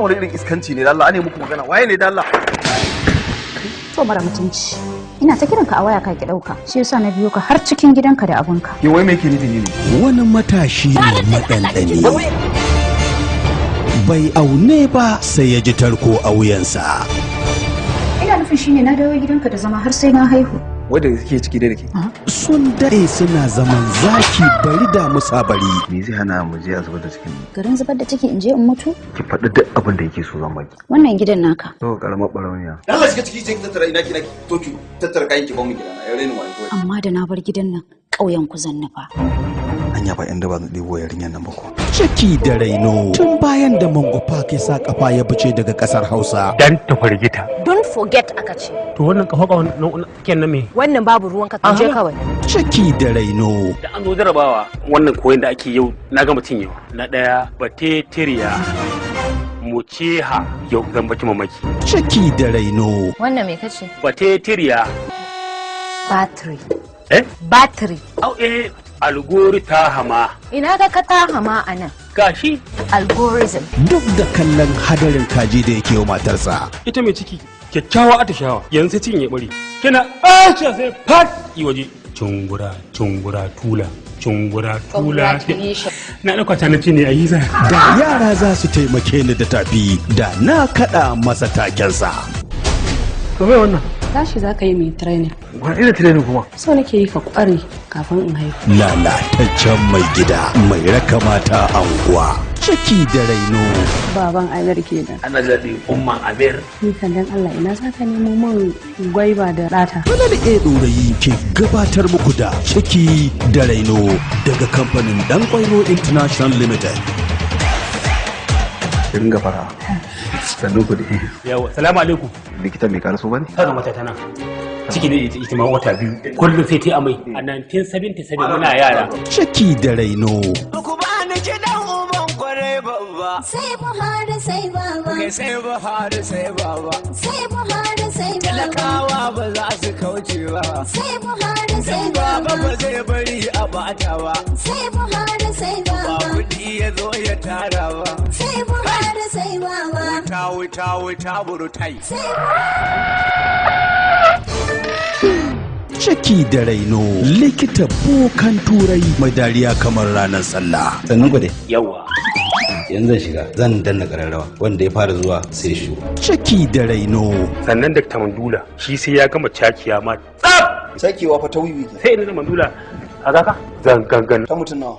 wani irin iskanci ne da Allah, ane muku magana. Waye ne da Allah? To mara mutunci. Ina ta kiranka a waya ka ki dauka. Shi yasa na biyo ka har cikin gidanka da abunka. Ke wai me yake nufi ne? Wani matashi ne madandani. Bai aune ba sai ya ji tarko a wuyansa. Ina nufin shine na dawo gidanka da zama har sai na haihu. Wanda suke ciki da ke. Sun daɗe suna zaman zaki bari da musa bari. Me zai hana mu je a zubar da cikin? Garin zubar da ciki in je in mutu? Ki faɗi duk abin da yake so zan baki. Wannan gidan naka. To karamar barauniya. Allah shiga ciki sai ki tattara ina ki to ki tattara kayan ki ba mu gidana. Ya reni wani kawai. Amma da na bar gidan nan ƙauyen ku zan nufa. Anya ba inda ba zan ɗebo yarinyar nan ba ko. Ciki da raino tun bayan da Mango Park ya sa kafa ya fice daga kasar Hausa. Dan ta fargita. Don't forget aka ce. To wannan kafa kenan me? Wannan babu ruwan ka je kawai. Ciki da raino. Da an zo jarabawa wannan koyon da ake yau na ga mutum yau. Na ɗaya batetiriya. Muceha yau zan baki mamaki. Ciki da raino. Wannan me kace? Batetiriya. Battery. Battery. Au algori ta hama. Ina ga ka ta hama anan. Gashi. Algorithm. Duk da kallon hadarin kaji da yake wa matarsa. Ita mai ciki kyakkyawa atishawa yanzu sai cikin ya bare. Kina sai fat yi waje. Cungura tula. Na ɗauka ta nace ne a yi za. Da yara za su taimake ni da tafi da na kaɗa masa takensa. To me wannan? Tashi za ka yi mai training. Wani irin training kuma? So nake yi ka kware kafin in haihu. Lalataccen mai gida mai raka mata anguwa. Ciki da raino. Baban Amir kenan. Ana zaɓi umman Amir. Ni kan dan Allah ina za ka nemo min gwaiba da rata. Wani da ɗorayi ke gabatar muku da ciki da raino daga kamfanin Dan Kwairo International Limited. Kin ga fara. Sannu ku dai. Yawa, salamu alaikum. Likita mai karaso bane? Kaga mata tana. Ciki ne ita ma wata biyu. Kullum sai ta amai. A 1977 muna yara. Ciki da raino. Ku ba ni kidan uban kwarai babba. Sai Buhari sai baba. Sai Buhari sai baba. Sai Buhari sai baba. Talakawa ba za su kauce ba. Sai Buhari sai baba. Ba zai bari a bata ba. Sai Buhari sai baba. Ba kudi ya zo ya tara ba. Sai Buhari sai baba. Wuta burutai. Ciki da raino likita bokan turai mai dariya kamar ranar sallah. Sannan ku dai. Yawa. Yanzu zan shiga zan danna kararrawa wanda ya fara zuwa sai shi. Ciki da raino. Sannan Dr. Mandula shi sai ya gama cakiya ma tsaf. Sakewa fa ta wiwi. Sai ina da Mandula a zaka zan gangan. Ta mutun nawa.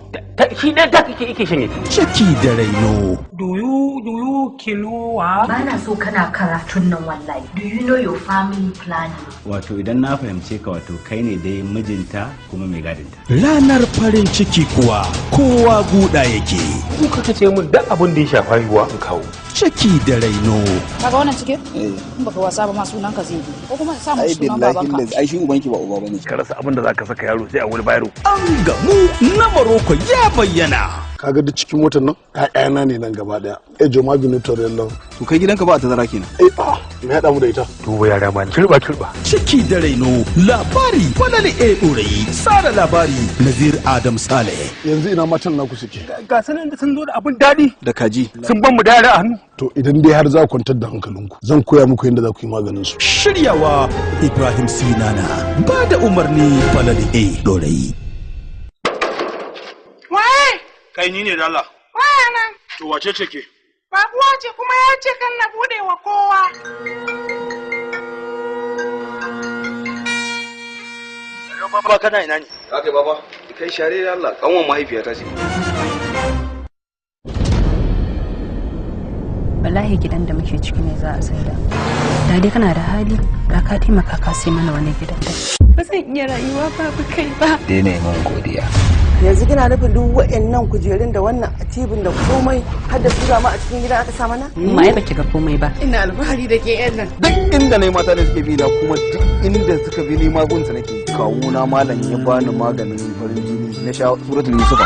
Shi ɗan ta yake shanye. Ciki da raino. Do you kinuwa? Ba na so kana karatun nan wallahi. Do you know your family planning? Wato idan na fahimce ka wato kai ne dai mijinta kuma mai gadinta. Ranar farin ciki kuwa kowa guda yake. Kuka ta ce mun duk abin da ya shafa yiwuwa in kawo. Ciki da raino. Kaga wannan cikin? In baka wasa ba ma sunan ka zai bi. Ko kuma sa mu sunan babanka. Ai shi ubanki ba uba bane. Ka rasa abin da zaka saka yaro sai a wani bayaro. An gamu na Maroko ya bayyana. Kaga duk cikin motar nan ƴaƴana ne nan gaba daya. Joma Binotorello. To kai gidanka ba a tazara kenan. Me haɗa mu da ita? Duba yara ma kirba. Ciki da raino labari falali ɗorayi tsara labari Nazir Adam Saleh. Yanzu ina matan naku suke. Ga sanin da sun zo da abin daɗi. Da kaji. Sun ban mu da yara a hannu. To idan dai har za ku kwantar da hankalinku zan koya muku yadda za ku yi maganin su. Shiryawa Ibrahim Sinana ba da umarni falali ɗorayi. Kai ni ne da Allah. Waya nan. To wace ce ke? Babuwa ce kuma ya ce kan na bude wa kowa. Baba kana ina ne? Haka baba, kai share da Allah, kanwan mahaifiyata ce. Wallahi gidan da muke ciki ne za a saida. Da dai kana da hali da ka taimaka ka sai mana wani gidan da. Ba zan iya rayuwa babu kai ba. Dai ne mun godiya. Yanzu kina nufin duk waɗannan kujerun da wannan atibin da komai har da su ma a cikin gidan aka sa mana? Ma ai baki ga komai ba. Ina alfahari da ke yan nan. Duk inda nayi mata ne suke bi da kuma duk inda suka bi ni magunta nake. Kawuna malam ya bani maganin farin jini na sha suratul Yusufa.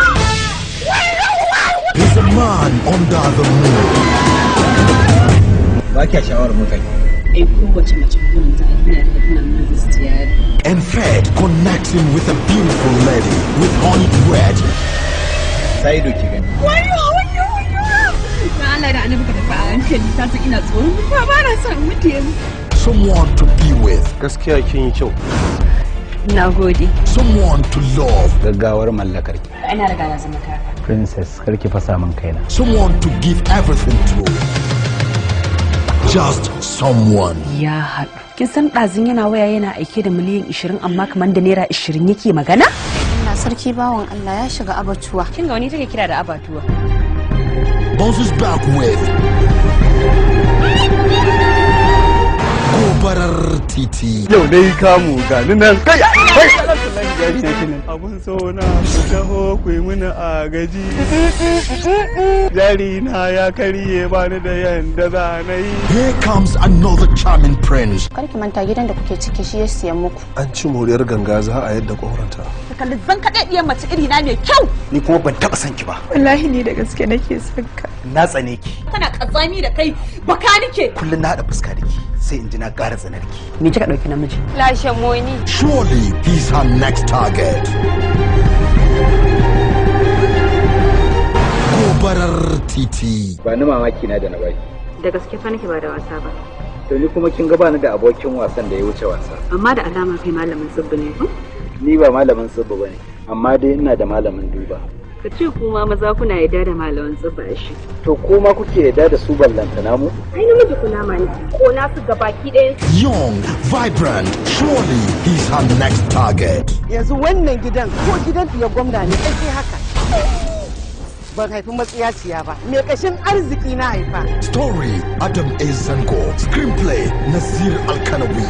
He's a man under the moon. Ba kya shawara mun kai. Ai kowace mace kullum za a ina da tunan gaskiya. And Fred connects him with a beautiful lady with honey bread. Sai doki gani. Wayo. Na Allah da annabi ka tafi a hankali. ta san ina tsoron mutuwa ba na son mutu yanzu. Someone to be with. Gaskiya kin yi kyau. Na gode. Someone to love. Gaggawar mallakar ki. Ina riga na zama kaka. Princess, karki fasa min kaina. Someone to give everything to. Just someone. Ya haɗu. Kin san ɗazin yana waya yana aike da miliyan 20 amma kamar da naira 20 yake magana? Allah sarki bawan Allah ya shiga abatuwa. Kin ga wani take kira da abatuwa? Bounces back with gobarar titi. Yau dai kamu ga nan kai abun so na ku taho ku yi mini a gaji jari na ya karye bani da yanda za na yi. Here comes another charming prince. Kar ki manta gidan da kuke ciki shi ya siyan muku. An ci moriyar ganga za a yadda ƙoranta. Ka kalli zan kaɗe ɗiyan mace iri na mai kyau. Ni kuma ban taɓa son ki ba. Wallahi ni da gaske nake son ka. Na tsane ki. Kana kazzami da kai baka nike. Kullum na haɗa fuska da ki sai in ji na ƙara tsanar ki. Me kika ɗauki namiji? Lashe moni. Surely he's her next target. Gobarar titi. Ba ni mamaki na da na bai. Da gaske fa nake ba da wasa ba. To ni kuma kin ga bani da abokin wasan da ya wuce wasa. Amma da alama kai malamin tsibbi ne. Ni ba malamin tsibbi bane, amma dai ina da malamin duba. Ka ce kuma maza kuna yarda da malaman tsibbi shi. To kuma kuke yarda da su ballantana mu? Ai namiji kuna ma ne. Ko na su gabaki ɗaya. Young, vibrant, surely he's her next target. Yanzu wannan gidan ko gidan ya gwamna ne sai haka. Ban haifi matsiyaciya ba. Me kashin arziki na haifa. Story Adam A. Zango. Screenplay Nasir Alkanawi.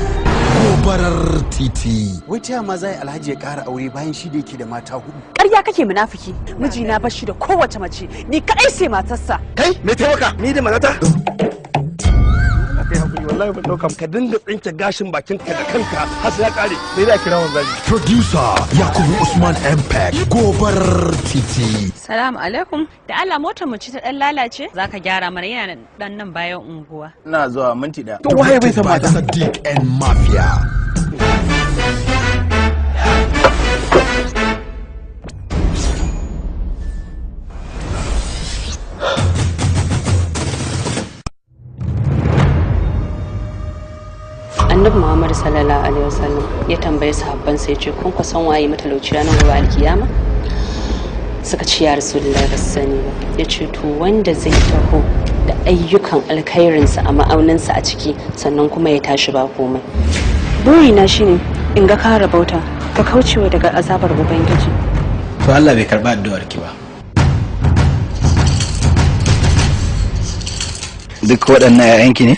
Gobarar titi. Wai ta yamma zai Alhaji ya ƙara aure bayan shi da yake da mata 4. Ƙarya kake munafiki. Mijina bashi da kowace mace. Ni kaɗai sai matarsa. Kai me taimaka? Ni da matata? Kai hakuri wallahi ban dauka ka dinga tsinke gashin bakin ka da kanka har sai ya kare. Sai da kira wannan zabi. Producer Yakubu Usman Mpeg. Gobarar titi. Salamu alaikum. Da Allah motar mu ci ta dan lalace. Zaka gyara mana yana dan nan bayan unguwa. Ina zuwa minti ɗaya. To waye bai san mata? Sadiq and Mafia. Annabi Muhammad sallallahu alaihi wasallam ya tambaye sahabban sai ce kun ku san waye matalauci ranar gobe alkiyama? Suka ce ya Rasulullahi ba su sani ba. Ya ce to wanda zai taho da ayyukan alkhairinsa a ma'auninsa a ciki sannan kuma ya tashi ba komai. Burina shine in ga ka rabauta ka kaucewa daga azabar ubangiji. To Allah bai karba addu'ar ki ba. Duk waɗannan 'ya'yanki ne?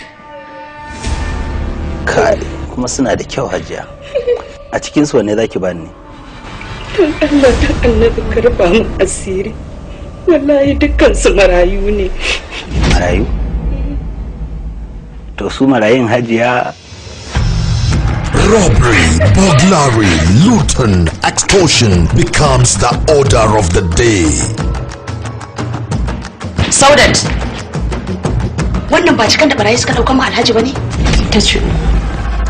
Kai kuma suna da kyau hajiya. A cikin su wanne zaki bani? Don Allah ta annabi karba mu asiri. Wallahi dukkan su marayu ne. Marayu? To su marayun hajiya. Robbery, burglary, looting, extortion becomes the order of the day. Saudat. Wannan ba cikin da barayi suka dauka mu Alhaji bane? Ta ce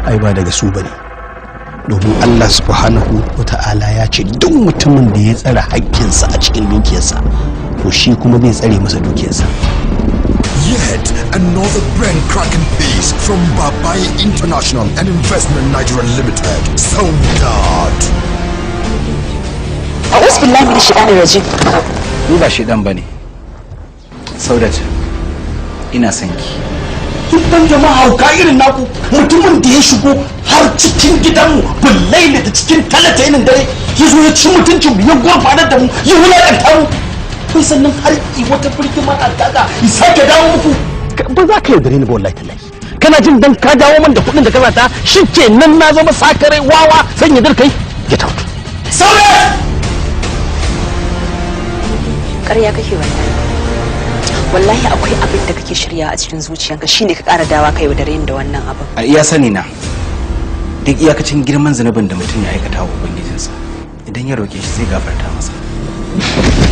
ai ba daga su bane. Domin Allah subhanahu wata'ala ya ce duk mutumin da ya tsara haƙƙinsa a cikin dukiyarsa to shi kuma zai tsare masa dukiyarsa. Yet another brain-cracking piece from Babai International and Investment Nigeria Limited. Saudat. A'udhu billahi minash shaitanir rajim. Ni ba shedan bane. Saudat. Ina son ki. Dukkan jama'a hauka irin naku mutumin da ya shigo har cikin gidanmu bullaili da cikin talatainin dare ya zo ya ci mutuncin mu ya gurfanar da mu ya wulakanta mu kun sannan har wata firgima a daga ya sake dawo muku ba za ka yaudare ni ba wallahi tallahi kana jin dan ka dawo man da kuɗin da ka zata shikenan na zama sakare wawa san ya kai ya tautu saurayi ƙarya kake wallahi akwai abin da kake shirya a cikin zuciyanka shine ka ƙara dawa kai da rain da wannan abin. A iya sani na duk iyakacin girman zunubin da mutum ya aikata wa ubangijinsa idan ya roke shi zai gafarta masa.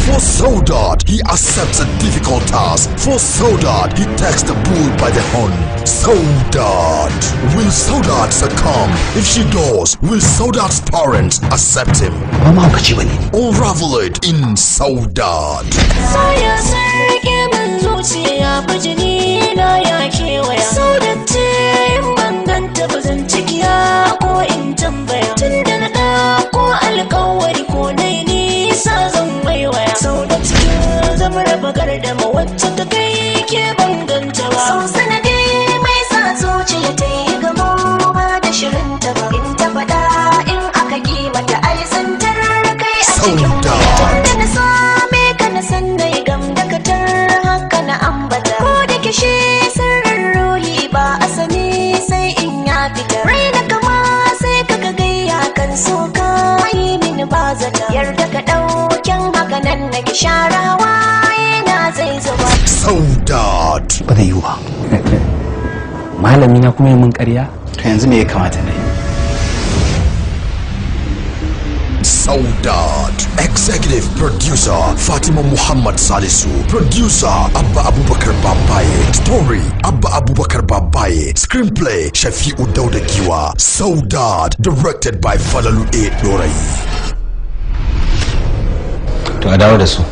For Saudat, he accepts a difficult task. For Saudat, he takes the bull by the horn. Saudat. Will Saudat succumb? If she does, will Saudat's parents accept him? Unravel it in Saudat. Saudat. Da na same ka na san dai gam da katar haka na ambata. Ko da kishi sirrin ruhi ba asali sai in ya fita. Rai da kama sai ka ga gayya kan so ka yi mini ba zata. Yarda ka ɗauken haka nan na ki sharawa yana zai zuba. Saudat. Ba zai yi ba. Malami na kuma yi mun ƙarya? To yanzu me ya kamata na yi? Saudat. Executive Producer Fatima Muhammad Salisu. Producer Abba Abubakar Babaye. Story Abba Abubakar Babaye. Screenplay Shafi'u Dauda Giwa. Saudat. Directed by Falalu A. Dorai. To a dawo da su.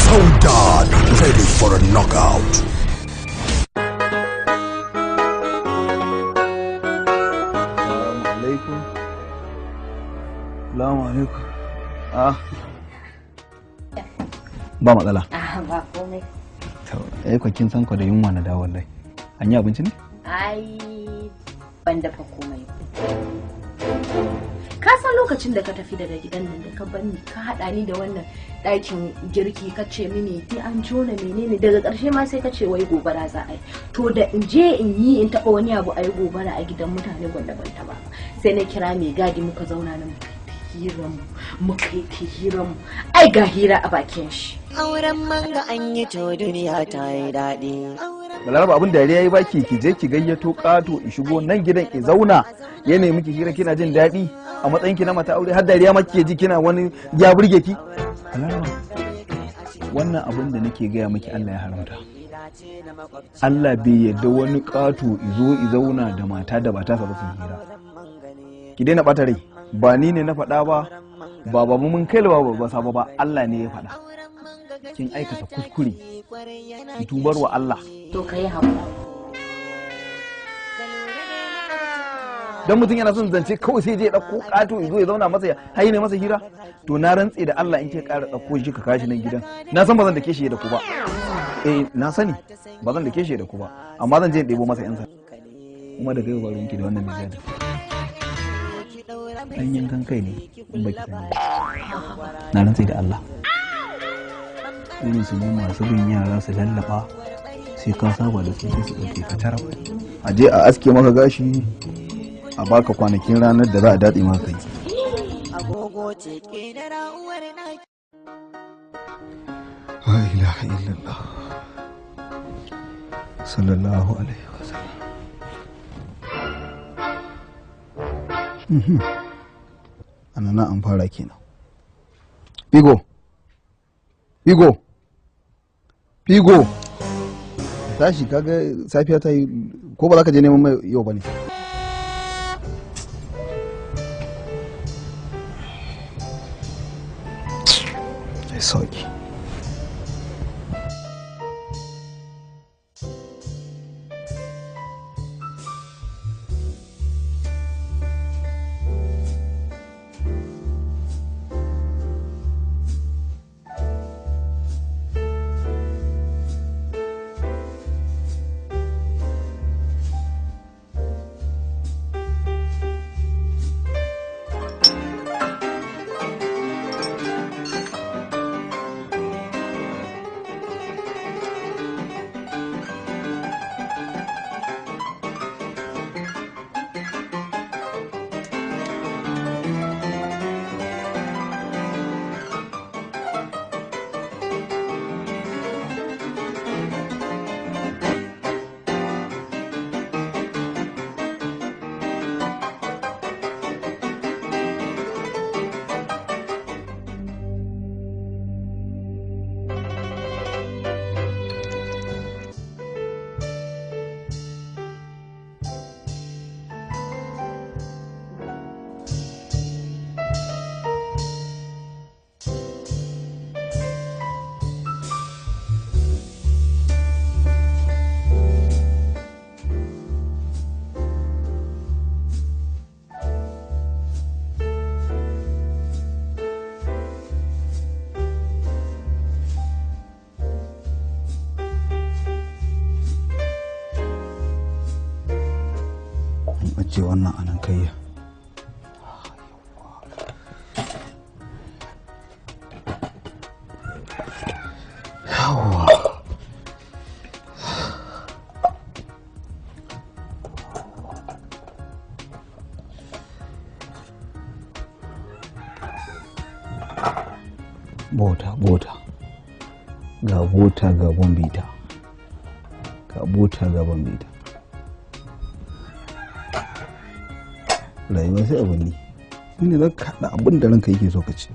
Saudat. Ready for a knockout. Assalamu alaikum. Ba matsala. Ba komai. Kin san ko da yunwa na dawo wallahi. An yi abinci ne? Ai ban dafa komai. Ka san lokacin da ka tafi daga gidan nan da ka bani ka hada ni da wannan ɗakin girki ka ce mini sai an jona menene daga ƙarshe ma sai ka ce wai gobara za a yi. To da in je in yi in taɓa wani abu a yi gobara a gidan mutane gwanda ban taɓa. Sai na kira mai gadi muka zauna nan muka yi hiranmu ai ga hira a bakin shi. Auren manga an yi to duniya ta yi daɗi. Balaraba abin dariya ya baki ki je ki gayyato ƙato in shigo nan gidan ki zauna ya nemi ki hira kina jin daɗi a matsayin ki na mata aure har dariya ma kike ji kina wani ya burge ki. Balaraba wannan abin da nake gaya miki Allah ya haramta. Allah bai yarda wani ƙato izo i zauna da mata da ba ta sa ba su hira. Ki daina ɓata rai. Ba ni ne na faɗa ba ba mun kai ba sabo ba Allah ne ya faɗa. Kin aikata kuskure ki tubar wa Allah. To kai haƙuri. Dan mutum yana son zance kawai sai je ya ɗauko ƙato ya zo ya zauna masa hayi ne masa hira. To na rantse da Allah in ke ƙara ɗauko shi ka kashi nan gidan. Na san ba zan dake shi da ku ba. Na sani ba zan dake shi da ku ba amma zan je in ɗebo masa yansa. Kuma da gaiwa ruwanki da wannan mijadi. An yankan kai ne in baki sani na rantsi da Allah irin su ne masu bin yara su lallaba sai ka saba da su sai su ɗauke ka taraf a je a aske maka gashi a baka kwanakin ranar da za a daɗe maka yi. La ilaha illallah sallallahu alaihi wasallam. Ana an fara kenan. Figo tashi kaga safiya ta yi ko ba za ka je neman mai yau ba ne. Sauki. ajiye wannan anan kayya. Yawwa. Bota. Ga bota ga bombita. Rayuwa sai abin ne. Inda za ka haɗa abin da ranka yake so ka ci.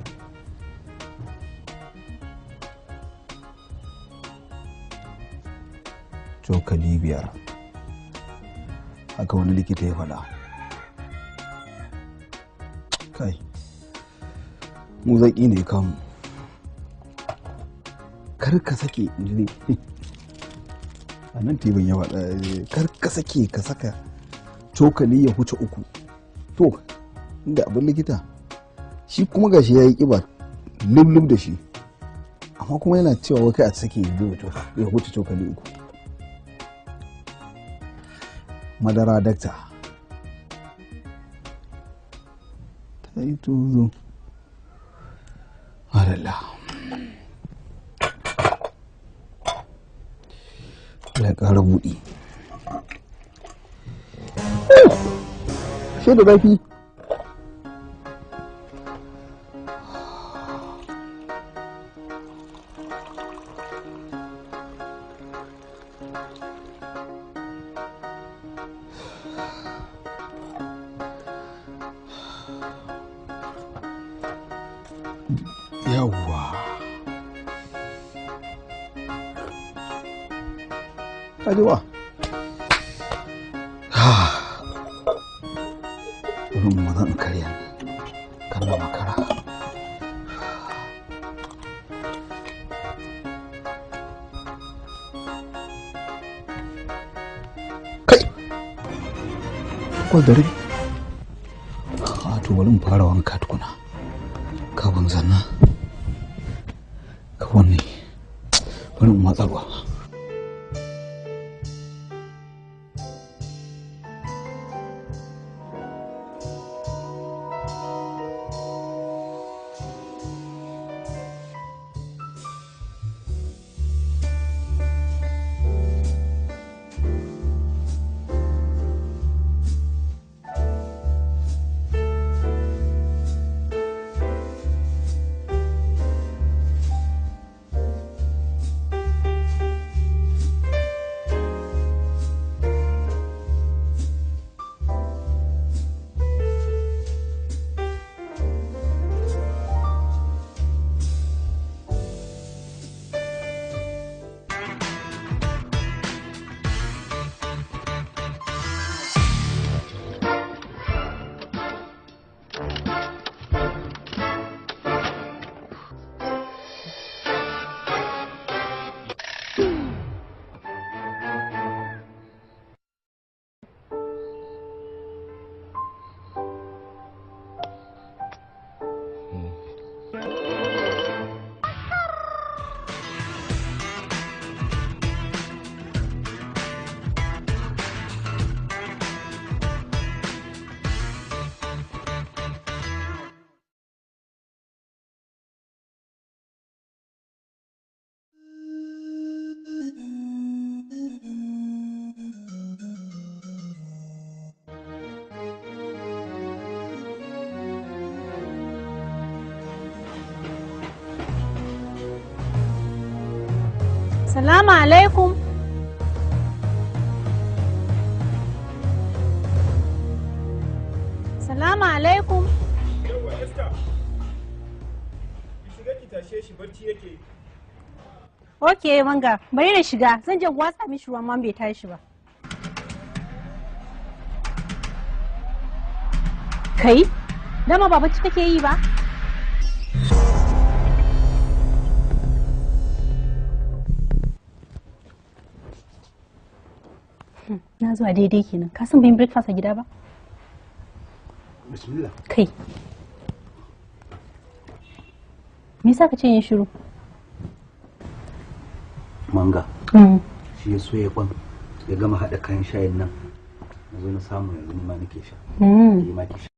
Cokali 5. Haka wani likita ya faɗa. Kai. Mu zaƙi ne kan. Kar ka sake inji a nan tibin ya faɗa, kar ka sake ka saka cokali ya huce 3. To inda abin likita shi kuma gashi ya yi ƙiba lublub da shi, amma kuma yana cewa wai kai a sake ya huce cokali 3. Madara dakta ta yi tuzo Allah ya ƙara buɗi. Shi da zafi. Yawwa. Ajiwa. Wurin ma zan karya kan na makara. Kai! Takwas da rabi? To bari mu fara wanka tukuna. Kafin zanna. Kafin ne. Bari mu matsa ruwa. Salamu alaikum. Salamu alaikum. Yawa Esther. Ki shiga ki tashe shi barci yake. Ok manga, bari na shiga. Zan je watsa mishi ruwan man bai tashi ba. Kai? Dama ba bacci kake yi ba? Na zuwa daidai kenan. Ka san bayin breakfast a gida ba? Bismillah. Kai. Me yasa ka ce yin shiru? Manga. Shi ya so ya kwan ya gama haɗa kayan shayin nan yanzu na samu yanzu ni ma nake sha ni ma ke sha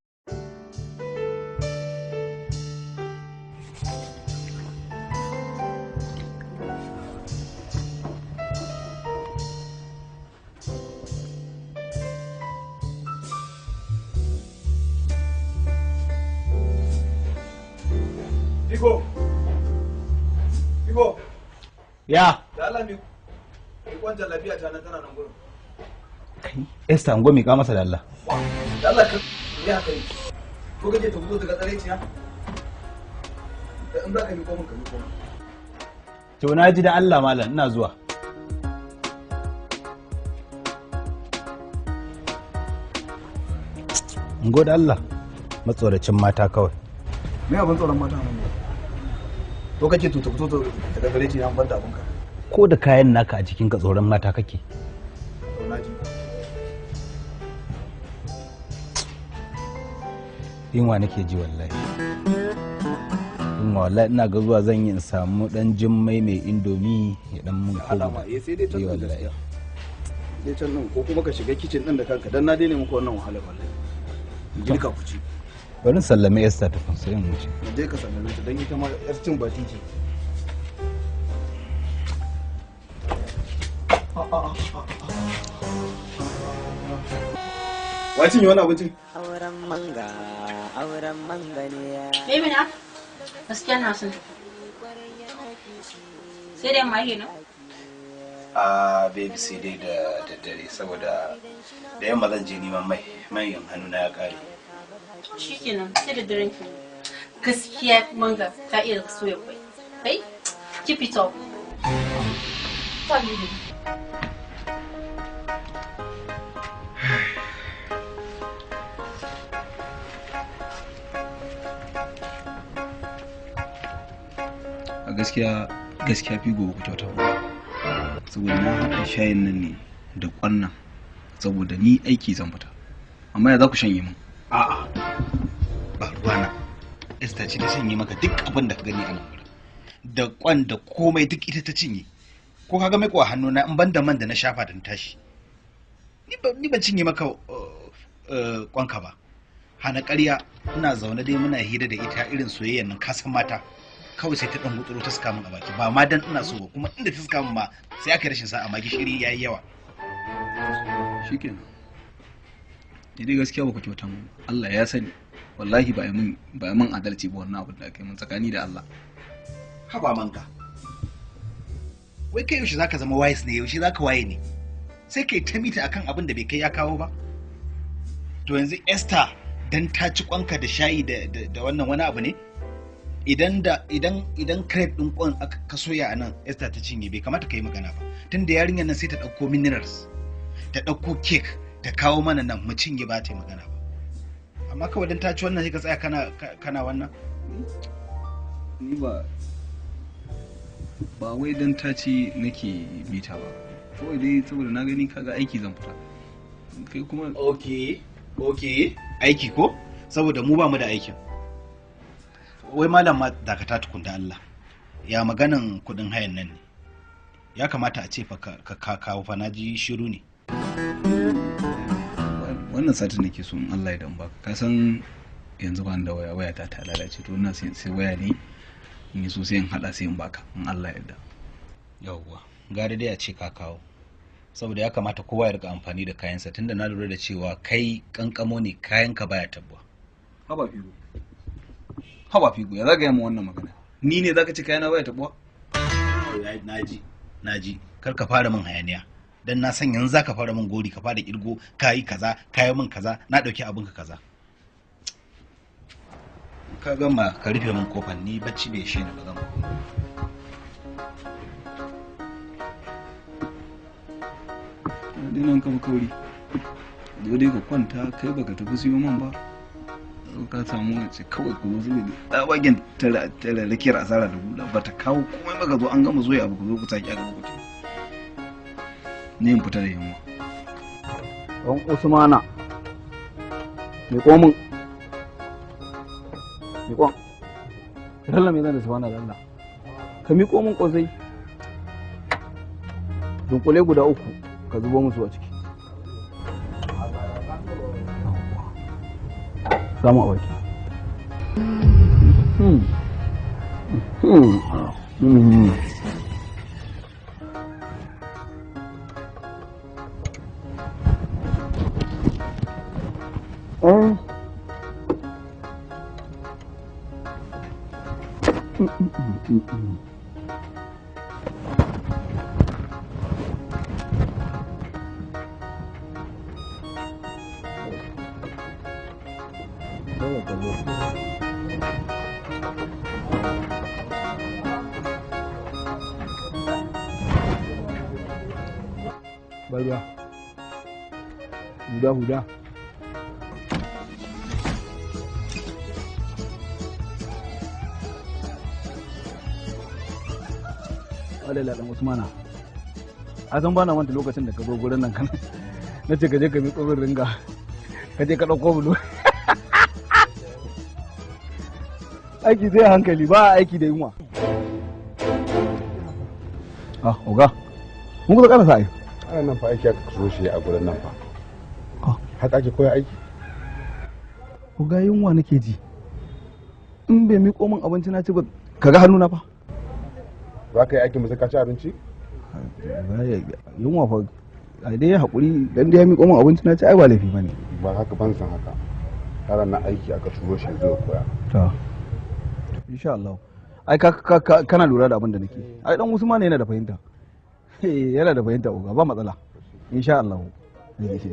Iko. Ya. Da Allah mi kwanjan lafiya ta nan tana nan gurin. Kai, Esther an gomi ka masa da Allah. Da Allah ka yi haka yi. Ko kaje ta fito daga tsareciya? Da in za ka mi ko mun ka mi ko mun. To na ji da Allah malam ina zuwa. Ngo da Allah matsoracin mata kawai. Me abin tsoron mata nan ne? To kace to ta fito daga tsareciya an banda abinka. Ko da kayan naka a cikin ka tsoron mata kake. To na ji. Yunwa nake ji wallahi. Wallahi ina ga zuwa zan yi in samu dan jimmai mai indomi ya dan mun ko alama sai dai can wallahi sai can nan ko kuma ka shiga kitchen din da kanka dan na daina muku wannan wahala wallahi girka ku ci bari sallame Esther ta fansa yin wuce je ka sallame ta dan ita ma yar cin bati ce wacin yi wani abincin auren manga ne ya baby na gaskiya na son sai dai ma kenan baby sai dai da daddare saboda da yamma zan je neman mai yin hannu na ya kare shikenan sai da daren ki gaskiya manga ka iya soya kwai kai keep it up ta bibi gaskiya fi gobe ku kyauta saboda na haɗa shayin nan ne da ƙwannan saboda ni aiki zan fita amma ya za ku shanye min a'a ba ruwana Esther ce ta shanye maka duk abin da ka gani a nan gurin da ƙwan da komai duk ita ta cinye ko ka ga mai kuwa hannuna in ban da man da na shafa da na tashi ni ban cinye maka ƙwanka ba hana ƙarya ina zaune dai muna hira da ita irin soyayyar nan kasan mata kawai sai ta dan gutsuro ta saka min a baki ba ma dan ina so ba kuma inda ta saka min ma sai aka yi rashin sa'a ma gishiri yayi yawa shikenan dai gaskiya ba ku kyauta mun Allah ya sani wallahi ba min adalci ba wannan abin da kai mun tsakani da Allah haba manka wai kai yaushe zaka zama wise ne yaushe zaka waye ne sai kai ta mita akan abin da bai kai ya kawo ba to yanzu Esther dan ta ci kwanka da shayi da wannan wani abu ne idan crepe din kwan ka soya a nan Esther ta cinye bai kamata ka yi magana ba tunda yarinyar nan sai ta dauko minerals ta dauko cake ta kawo mana nan mu cinye ba ta yi magana ba amma kawai dan ta ci wannan sai ka tsaya kana wannan ni ba wai dan ta ci nake mita ba kawai dai saboda na gani kaga aiki zan fita kai kuma okay aiki ko saboda mu ba mu da aikin wai malam ma dakata tukun da Allah ya maganan kudin hayan nan ne ya kamata a ce fa ka kawo fa naji shiru ne wannan satin nake so in Allah ya dan baka ka san yanzu ban da waya ta lalace to ina sai waya ne in yi so sai in hada sai in baka in Allah ya yarda yawwa gari dai a ce ka kawo saboda ya kamata kowa ya rika amfani da kayansa tunda na lura da cewa kai kankamo ne kayanka baya tabbuwa haba figo ya zaga yamma wannan magana ni ne zaka ci kayana baya tabuwa naji kar ka fara min hayaniya dan na san yanzu zaka fara min gori ka fara kirgo kayi kaza kayi min kaza na dauki abin ka kaza ka gama ka rufe min kofar ni bacci bai shi ne ba zan dinan ka kauri dole ka kwanta kai baka tafi siyo man ba ka samu wace kawai ku zo ne tsabagen tara rakiyar asara da hula ba ta kawo komai baka zo an gama zoye abu ku zo ku saki aka kuce ne in fita da yamma don Usmana me komin me kon Allah me zan da subhana Allah ka mi komin kosai dunkule guda 3 ka zubo musu a ciki samu a baki. Balwa. Huda. Walala dan Usmana. A san bana wanda lokacin da ka zo gurin nan kan. Nace ka je ka miƙo min ringa. Ka je ka dauko bulu. Aiki zai hankali ba aiki da yunwa. Oga. Mun kusa kana sai. Ana nan fa aiki aka so shi a gurin nan fa. Haka ake koya aiki. Oga yunwa nake ji. In bai miƙo min abinci na ci ba kaga hannuna fa. Za ka yi aikin mu sai ka ci abinci? Yunwa fa a dai ya haƙuri dan dai ya miƙo min abinci na ci ai ba laifi bane. Ba haka ban san haka. Yaran na aiki aka turo shi zai koya. To. Insha Allah. Ai kana lura da abin da nake. Ai dan Usman yana da fahimta. Yana da fahimta uga ba matsala. Insha Allah. Ne ke.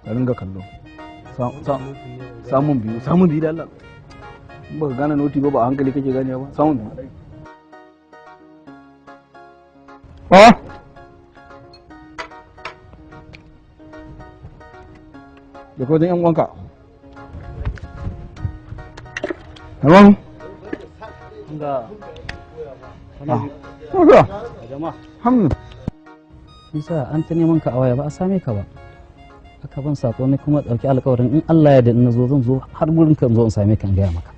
Ka ringa kallo. Samun biyu da Allah. In baka gane noti ba a hankali kake gane ba. Samun biyu. Da kodin yan uwanka. Hello? Ga. Jama'a. Hamdu. Isa an ta neman ka a waya ba a same ka ba. Aka ban sako ne kuma dauki alƙawarin in Allah ya da in nazo zan zo har gurin ka zo in same ka in gaya maka.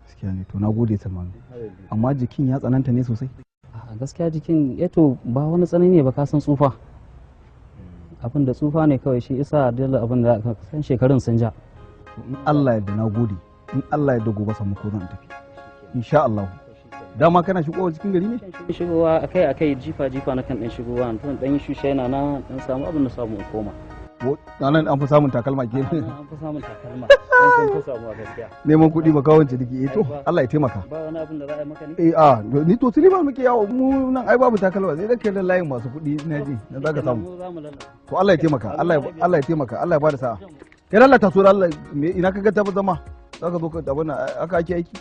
Gaskiya ne to na gode Salman. Amma jikin ya tsananta ne sosai. A gaskiya jikin to ba wani tsanani ne ba ka san tsufa. Abin da tsufa ne kawai shi isa dole abin da ka san shekarun sun ja. In Allah ya da na gode. In Allah ya da gobe samu ko zan tafi. Insha Allah. Dama kana shigowa cikin gari ne? Shigowa akai jifa na kan dan shigowa zan dan yi shushe yana na dan samu abin da samu in koma. Nan an fi samun takalma ke An fi samun takalma. An fi samu a gaskiya. Neman kuɗi ba kawance dake to Allah ya taimaka. Ba wani abin da za a yi maka ne? Ni to tuni ba muke yawo mu nan ai babu takalma sai da ke da layin masu kuɗi ina ji dan zaka samu. To Allah ya taimaka. Allah ya taimaka. Allah ya bada sa'a. Kai Allah ta so Allah ina kaga ta zama. Zaka zo ka abin aka ake aiki.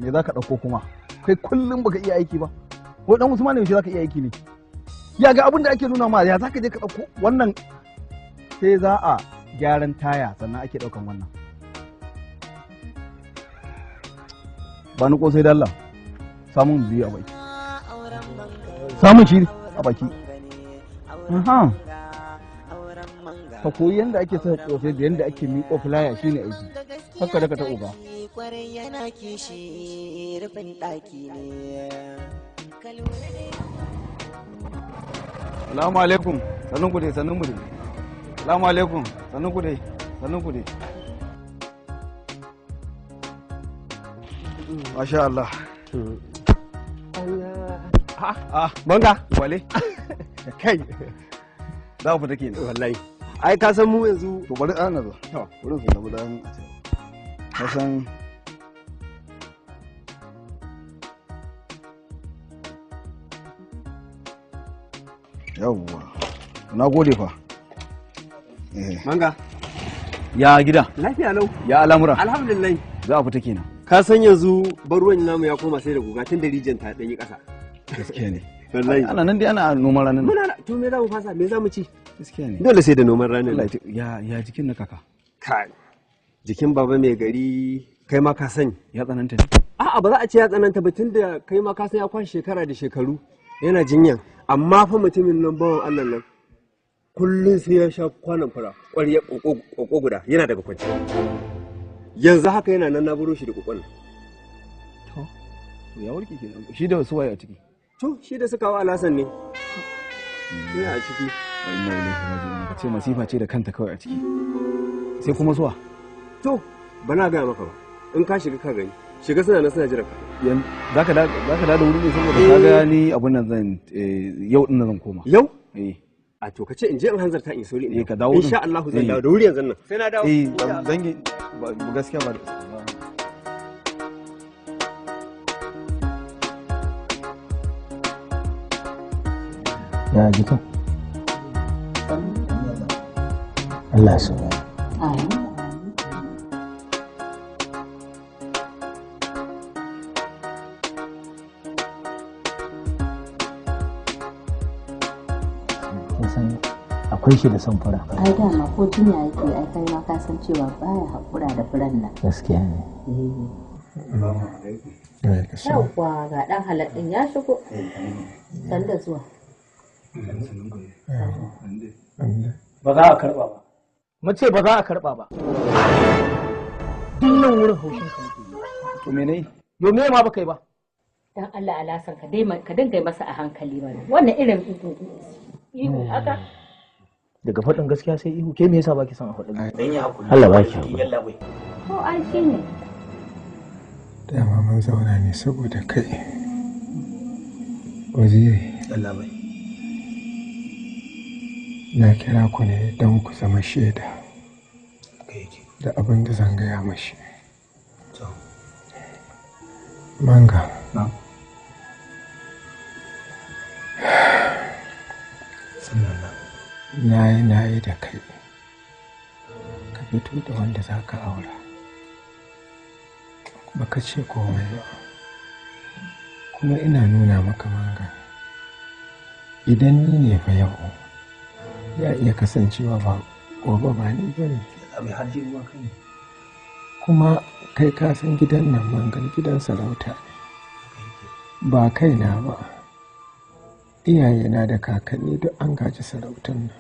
Me za ka ɗauko kuma kai kullum baka iya aiki ba ko dan Usman ne yaushe za ka iya aiki ne ya ga abin da ake nuna ma ya za ka je ka ɗauko wannan sai za a gyaran taya sannan ake ɗaukan wannan ba ni kosai da Allah samun biyu a baki samun shi a baki ka koyi yadda ake sa kosai da yadda ake miƙo filaya shine aiki haka daga ta uba kwarai yana kishi rufin ɗaki ne. Salamu alaikum, sannun ku dai. Salamu alaikum, sannun ku dai. Masha Allah. Banga? Wale? Kai. Za ku fita kenan. Wallahi. Ai ka san mu yanzu. To bari ana zo. Wurin su na budan a ce. Ka san yawwa na gode fa Manga ya gida lafiya lau ya al'amura alhamdulillah za a fita kenan ka san yanzu ruwan namu ya koma sai da guga tun da rijiyar ta danyi kasa gaskiya ne wallahi ana nan dai ana noman ranar muna to me za mu fasa me za mu ci gaskiya ne dole sai da noman ranar ya jikin na kaka kai jikin baba mai gari kai ma ka sani ya tsananta ne a'a ba za a ce ya tsananta ba tunda kai ma ka san ya kwashe shekara da shekaru yana jinyan amma fa mutumin nan bawan Allah nan kullum sai ya sha kwanan fura ƙwarya ƙoƙo guda yana daga kwanci yanzu haka yana nan na buro shi da ƙoƙon to ya warke kenan shi da wasu waye a ciki to shi da suka wa alasan ne ina a ciki inna ilaihi raji'un ka ce masifa ce da kanta kawai a ciki sai kuma zuwa to bana ga maka ba in ka shiga ka gani shiga suna nan suna jira ka zaka da wuri ne saboda ka ga ni abun nan zan yau din nan zan koma yau a to kace in je in hanzarta in sauri in ka dawo insha Allah zan dawo da wuri yanzu nan sai na dawo zangi gaskiya ba ya jikin Allah su akwai shi da son fura. Ai dama ko jinya yake ai kai ma ka san cewa baya haƙura da furan nan. Gaskiya ne. Yawwa ga ɗan halaɗin ya shigo. Sanda zuwa. Ba za a karɓa ba. Mace ba za a karɓa ba. Duk nan wurin haushin ka muke yi. To me nayi? Yo me ma baka yi ba? Dan Allah alasan ka dinga masa a hankali mana. Wannan irin ihu haka. Daga faɗin gaskiya sai ihu ke me yasa baki son a faɗin dan ya hakuri Allah baki hakuri to ai shine dama mun zauna ne saboda kai waziri Allah bai na kira ku ne don ku zama shaida da abin da zan gaya mashi manga na yi da kai ka fito da wanda za ka aura baka ce komai ba kuma ina nuna maka manga idan ni ne fa yau ya iya kasancewa ba gobe ba ni ba ne kuma kai ka san gidan nan mangan gidan sarauta ne ba kaina ba iyayena da kakanni duk an gaji sarautar nan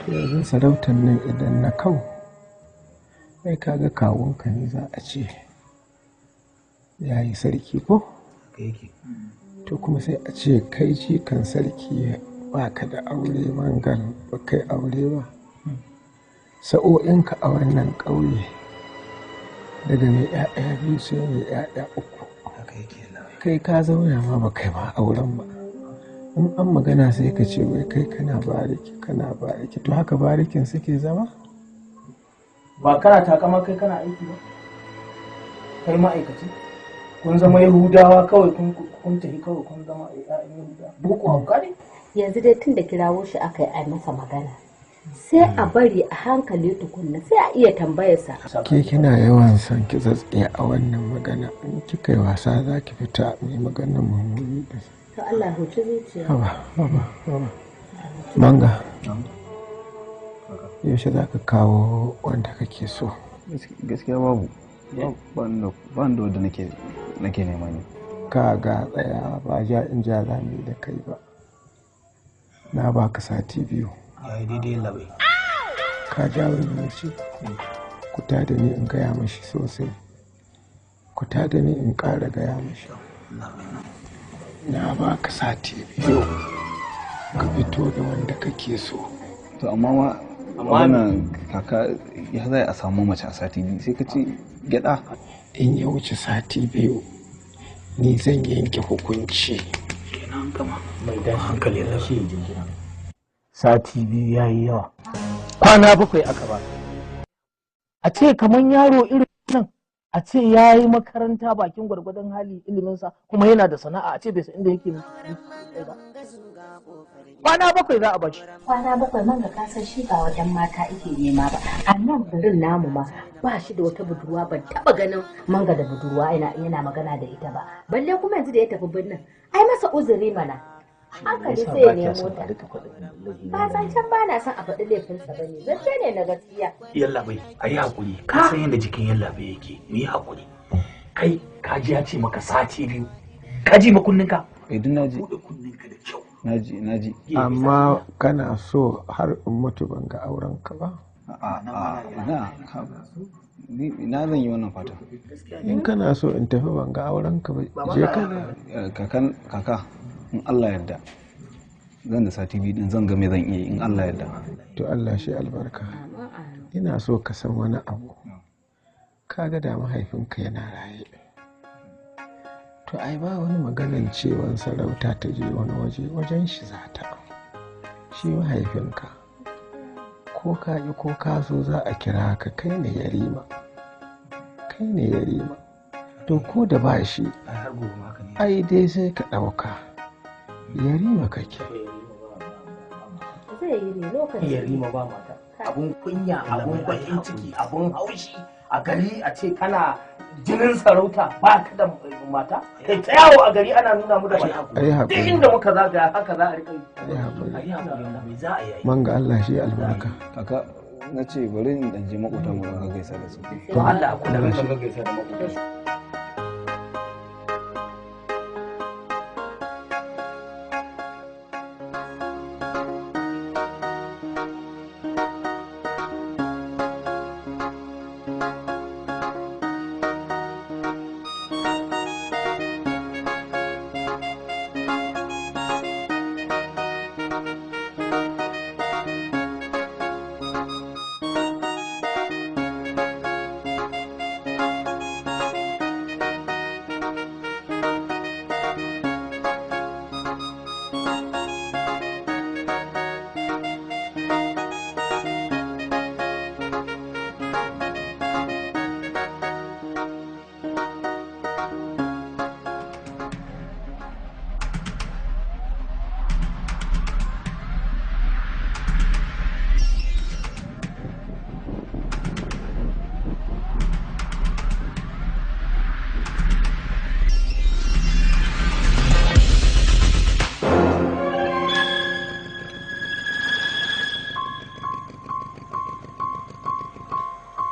to yanzu sarautar nan idan na kau sai kaga kawunka ne za a ce ya yi sarki ko to kuma sai a ce kai jikan sarki ba ka da aure mangan ba kai aure ba sa'o'inka a wannan ƙauye daga mai 'ya'ya biyu sai mai 'ya'ya uku kai ka zauna ma ba kai ba auren ba in an magana sai ka ce wai kai kana bariki to haka barikin suke zama ba kana takama kai kana aiki ba kai ma'aikaci kun zama yahudawa kawai kun tafi kawai kun zama yahudawa boko hauka ne yanzu dai tun da kirawo shi aka yi masa magana sai a bari a hankali tukunna sai a iya tambayarsa ke kina yawan son ki tsatsiya a wannan magana in kika yi wasa za ki fita mai maganar mummuni da to Allah huci zuciya haba manga yaushe za ka kawo wanda kake so gaskiya babu ban da wanda nake nema ne ka ga tsaya ba ja in ja zami da kai ba na baka sati biyu yayi daidai labai ka jawo ni shi ku da ni in gaya mashi sosai ku da ni in ƙara gaya mashi na baka sati biyu ka fito da wanda kake so to amma wannan kaka ya zai a samu mace a sati biyu sai ka ce gyada in ya wuce sati biyu ni zan yanke hukunci kenan kama mai dan hankali na shi jinjina sati biyu yayi yawa kwana 7 aka ba a ce kaman yaro irin nan a ce yayi makaranta bakin gwargwadon hali iliminsa kuma yana da sana'a a ce bai san inda yake ba kwana 7 za a bashi kwana 7 man ga kasar shi ba wajen mata ake nema ba a nan garin namu ma ba shi da wata budurwa ban taba ganin manga da budurwa yana magana da ita ba balle kuma yanzu da ya tafi birnin ai masa uzuri mana hankali sai ya nemo ta ba san can ba na son a faɗi laifinsa ba ne zance ne na gaskiya yalla bai a yi haƙuri ka san yadda jikin yalla bai yake mu yi haƙuri kai kaji ya ce maka sati biyu kaji ma kunninka idan naji buɗe kunninka da kyau naji amma kana so har in mutu ban ga auren ka ba ina zan yi wannan fata. In kana so in tafi ban ga auren ka ba je kaka in Allah yarda zan da sati biyu din zan ga me zan iya in Allah yarda. To Allah shi albarka. Ina so ka san wani abu. Kaga da mahaifinka yana raye. To ai ba wani maganan cewan sarauta ta je wani wajen shi za ta. Shi mahaifinka ko ka yi ko ka so za a kira ka kai ne yarima. To ko da ba shi ai dai sai ka ɗauka yarima kake. Zai yi ne lokacin yarima ba mata abun kunya abun bakin ciki abun haushi a gari a ce kana jinin sarauta ba ka da mata kai ta yawo a gari ana nuna mu da wani abu duk inda muka zagaya haka za a rika yi. Man ga Allah shi albarka. Kaka na ce bari in dan je makotan mu ga gaisa da su. To Allah ku da gaisa da makotan.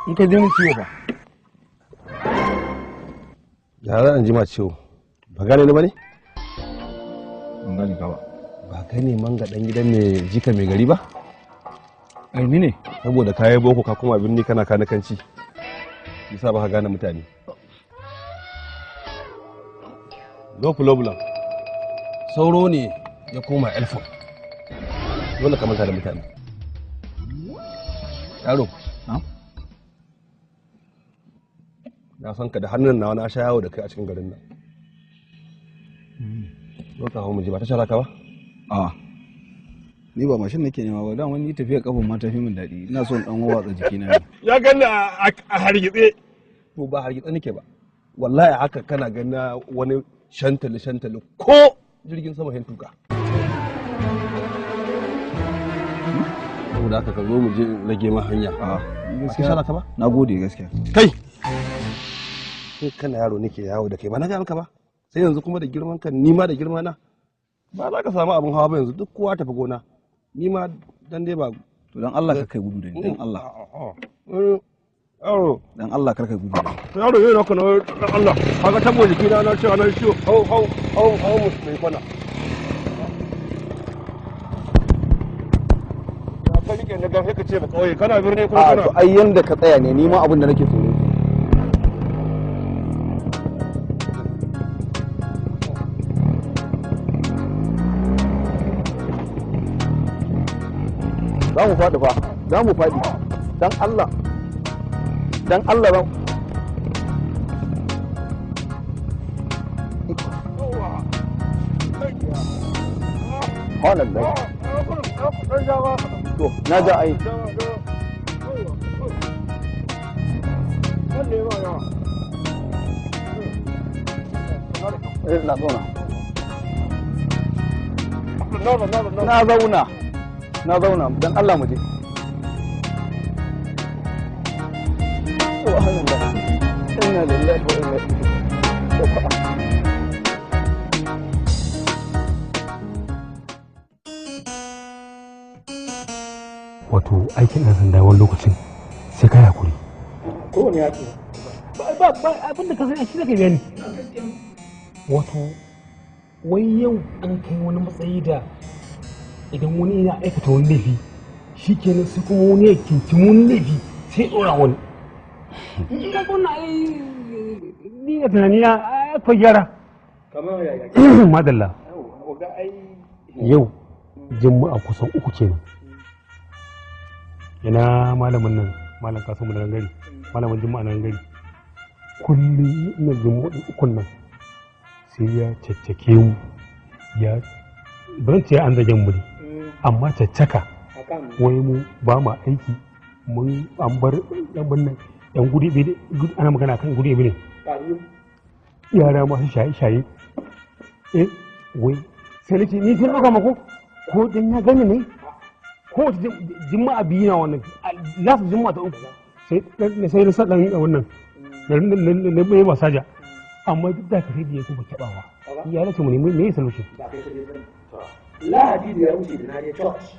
in ka ji ciwo ba ya za a ji ma ciwo ba gane ni ba ne? ban gane ka ba. Ba kai ne manga dan gidan ne jika mai gari ba? Ai ni ne. Saboda kayi boko ka kuma birni kana kanakanci yasa ba ka gane mutane. No problem. Sauro ne ya koma elfon. Dole ka manta da mutane. Yaro. Na san ka da hannun nawa na sha yawo da kai a cikin garin nan. Doka hawo mu ji ba ta shara ka ba? A. Ni ba mashin nake nema ba, dan wani tafiya kafin ma tafi min daɗi. Ina son dan watsa jikina ne. Ya ganna a hargitse. To ba hargitse nake ba. Wallahi haka kana ganna wani shantali ko jirgin sama hin tuka. Saboda haka ka zo mu je rage ma hanya. A. Gaskiya shara ka ba? Nagode gaskiya. Kai. Sai kana yaro nake yawo da kai ba na ga maka ba. Sai yanzu kuma da girman ka ni ma da girma na ba za ka samu abin hawa ba yanzu duk kowa tafi gona ni ma dan dai ba to dan Allah ka kai gudu da ni dan Allah yaro dan Allah kar kai gudu da ni to yaro yana kana dan Allah kaga tabo jiki na cewa na ciwo hau mu mai kwana ya kai ke na ga sai ka ce ba kauye kana birni ko kana to ai yanda ka tsaya ne ni ma abin da nake tsoro za mu faɗi fa za mu faɗi dan Allah ba hawan da to na ja ai na zauna don Allah mu je. Inna lillahi wa inna ilaihi wato aikin ɗan sanda wani lokacin sai ka hakuri. Kowane yaƙi. Ba abinda ka sani shi da ka gani. Wato wai yau an kai wani matsayi da idan wani yana aikata wani laifi shi kenan sai kuma wani ya kintimun laifi sai ɗora wani in ka kuna ni a tunani na akwai gyara kamar yaya madalla yau juma'a kusan 3 kenan ina malamin nan malam kasu mu nan gari malamin juma'a nan gari kullum ina juma'a 3 nan sai ya caccake mu ya ban ce an zage mu ne amma caccaka wai mu ba ma aiki mun an bar yan gudi bi ana magana kan gudi bi ne yara masu shaye-shaye wai sai nake ni tun ɗauka mako ko dan ya gani ne ko wata jima'a biyu na wannan last jima'a ta 3 sai na sa ɗan wannan na bai masaja amma duk da kare da ya kuma kyaɓawa ya nace mu ne me ya solution lahadi da ya wuce da na je church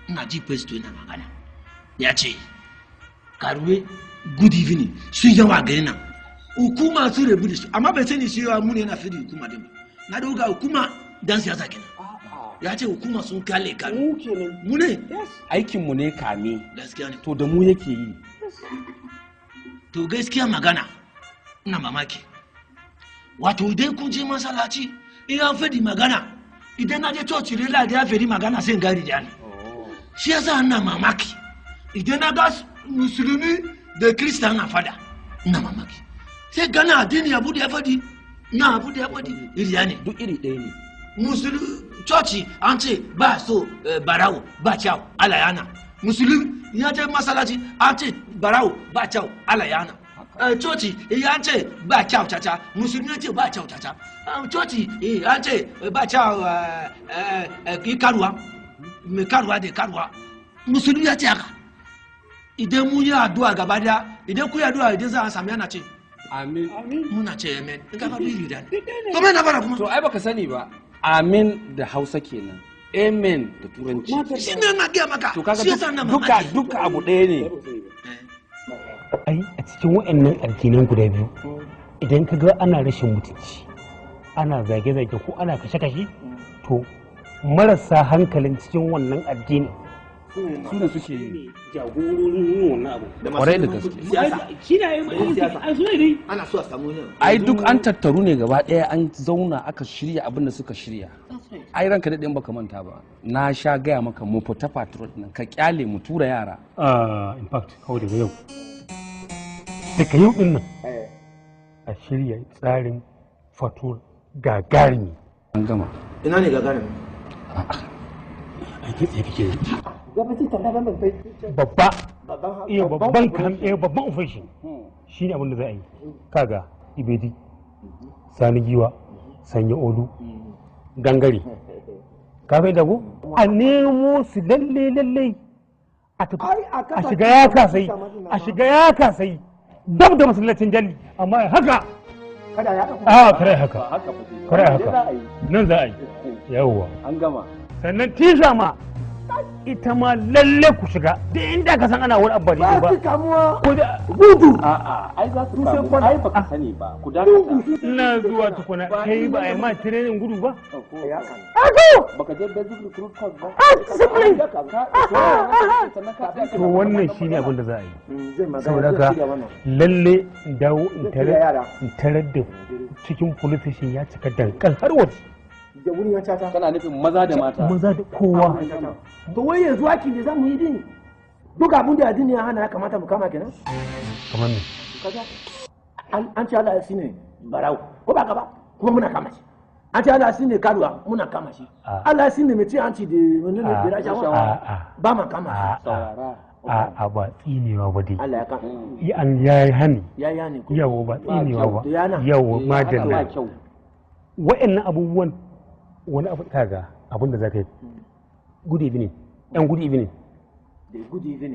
ina ji pastor yana magana ya ce karuwe good evening sun yawa gari nan hukuma sun rabu da su amma bai sani su yawa mu ne na firi hukuma din na dauka hukuma dan siyasa kenan ya ce hukuma sun kale kame mu ne aikin mu ne kame gaskiya ne to da mu yake yi to gaskiya magana ina mamaki wato idan kun je masallaci in an fadi magana idan na je church ne da ya fadi magana sai gari da ni shi yasa ina mamaki idan na ga musulmi da kristan na fada ina mamaki sai gana addini abu da ya fadi na abu da ya fadi iriya ne duk iri ɗaya ne musulmi church an ce ba so barawo ba kyau Allah yana musulmi ya je masallaci an ce barawo ba kyau Allah yana coci ya ce ba kyau caca musulmi ya ce ba kyau caca coci ya ce ba kyau karuwa mai karuwa da karuwa musulmi ya ce haka idan mun yi addu'a gaba daya idan ku yi addu'a idan za a sami yana ce amin muna ce amen in ka faɗi iri da ne to mai na bara kuma to ai baka sani ba amin da hausa kenan amen da turanci shi ne na gaya maka shi yasa na mamaki duka abu ɗaya ne ai a cikin waɗannan addinan guda biyu idan ka ga ana rashin mutunci ana zage-zage ko ana kashe-kashe to marasa hankalin cikin wannan addini su da suke jagororin yin wannan abu kwarai da gaske shi ne ai su ne dai ana so a samu ne ai duk an tattaru ne gaba ɗaya an zauna aka shirya abin da suka shirya ai ranka daɗin baka manta ba na sha gaya maka mu fita patrol nan ka kyale mu tura yara in fact kawai daga yau daga yau din nan a shirya tsarin fatur gagarumi an gama ina ne gagarumi a kitse kike babba iya babban kan babban ofishin shi ne abin da za a yi kaga ibedi sani giwa sanya olu gangare ka bai dago a nemo su lalle a shiga ya kasai dab da masallacin jalli amma haka kare haka nan za a yi yawwa an gama sannan tisha ma ita ma lalle ku shiga da inda ka san ana wani abu ne ba ko da gudu ai za su samu ai baka sani ba ku dakata ina zuwa tukuna kai ba ai ma training gudu ba baka je basic recruit course ba to wannan shine abin da za a yi saboda ka lalle dawo in tarar da cikin police station ya cika dankal har waje da wurin cata kana nufin maza da mata maza da kowa to wai yanzu haki da zamu yi din duk abin da addini ya hana ya kamata mu kama kenan kamar ne an ce Allah shine barau ko ba ka ba kuma muna kama shi an ce Allah shine karuwa muna kama shi Allah shine mai ci hanci da wannan da rashawa ba ma kama shi a ba tsinewa ba dai Allah ya kan ya yi hani yawo ba tsinewa ba yawo madalla wa'annan abubuwan wani abu kaga abin da za ka yi good evening yan good evening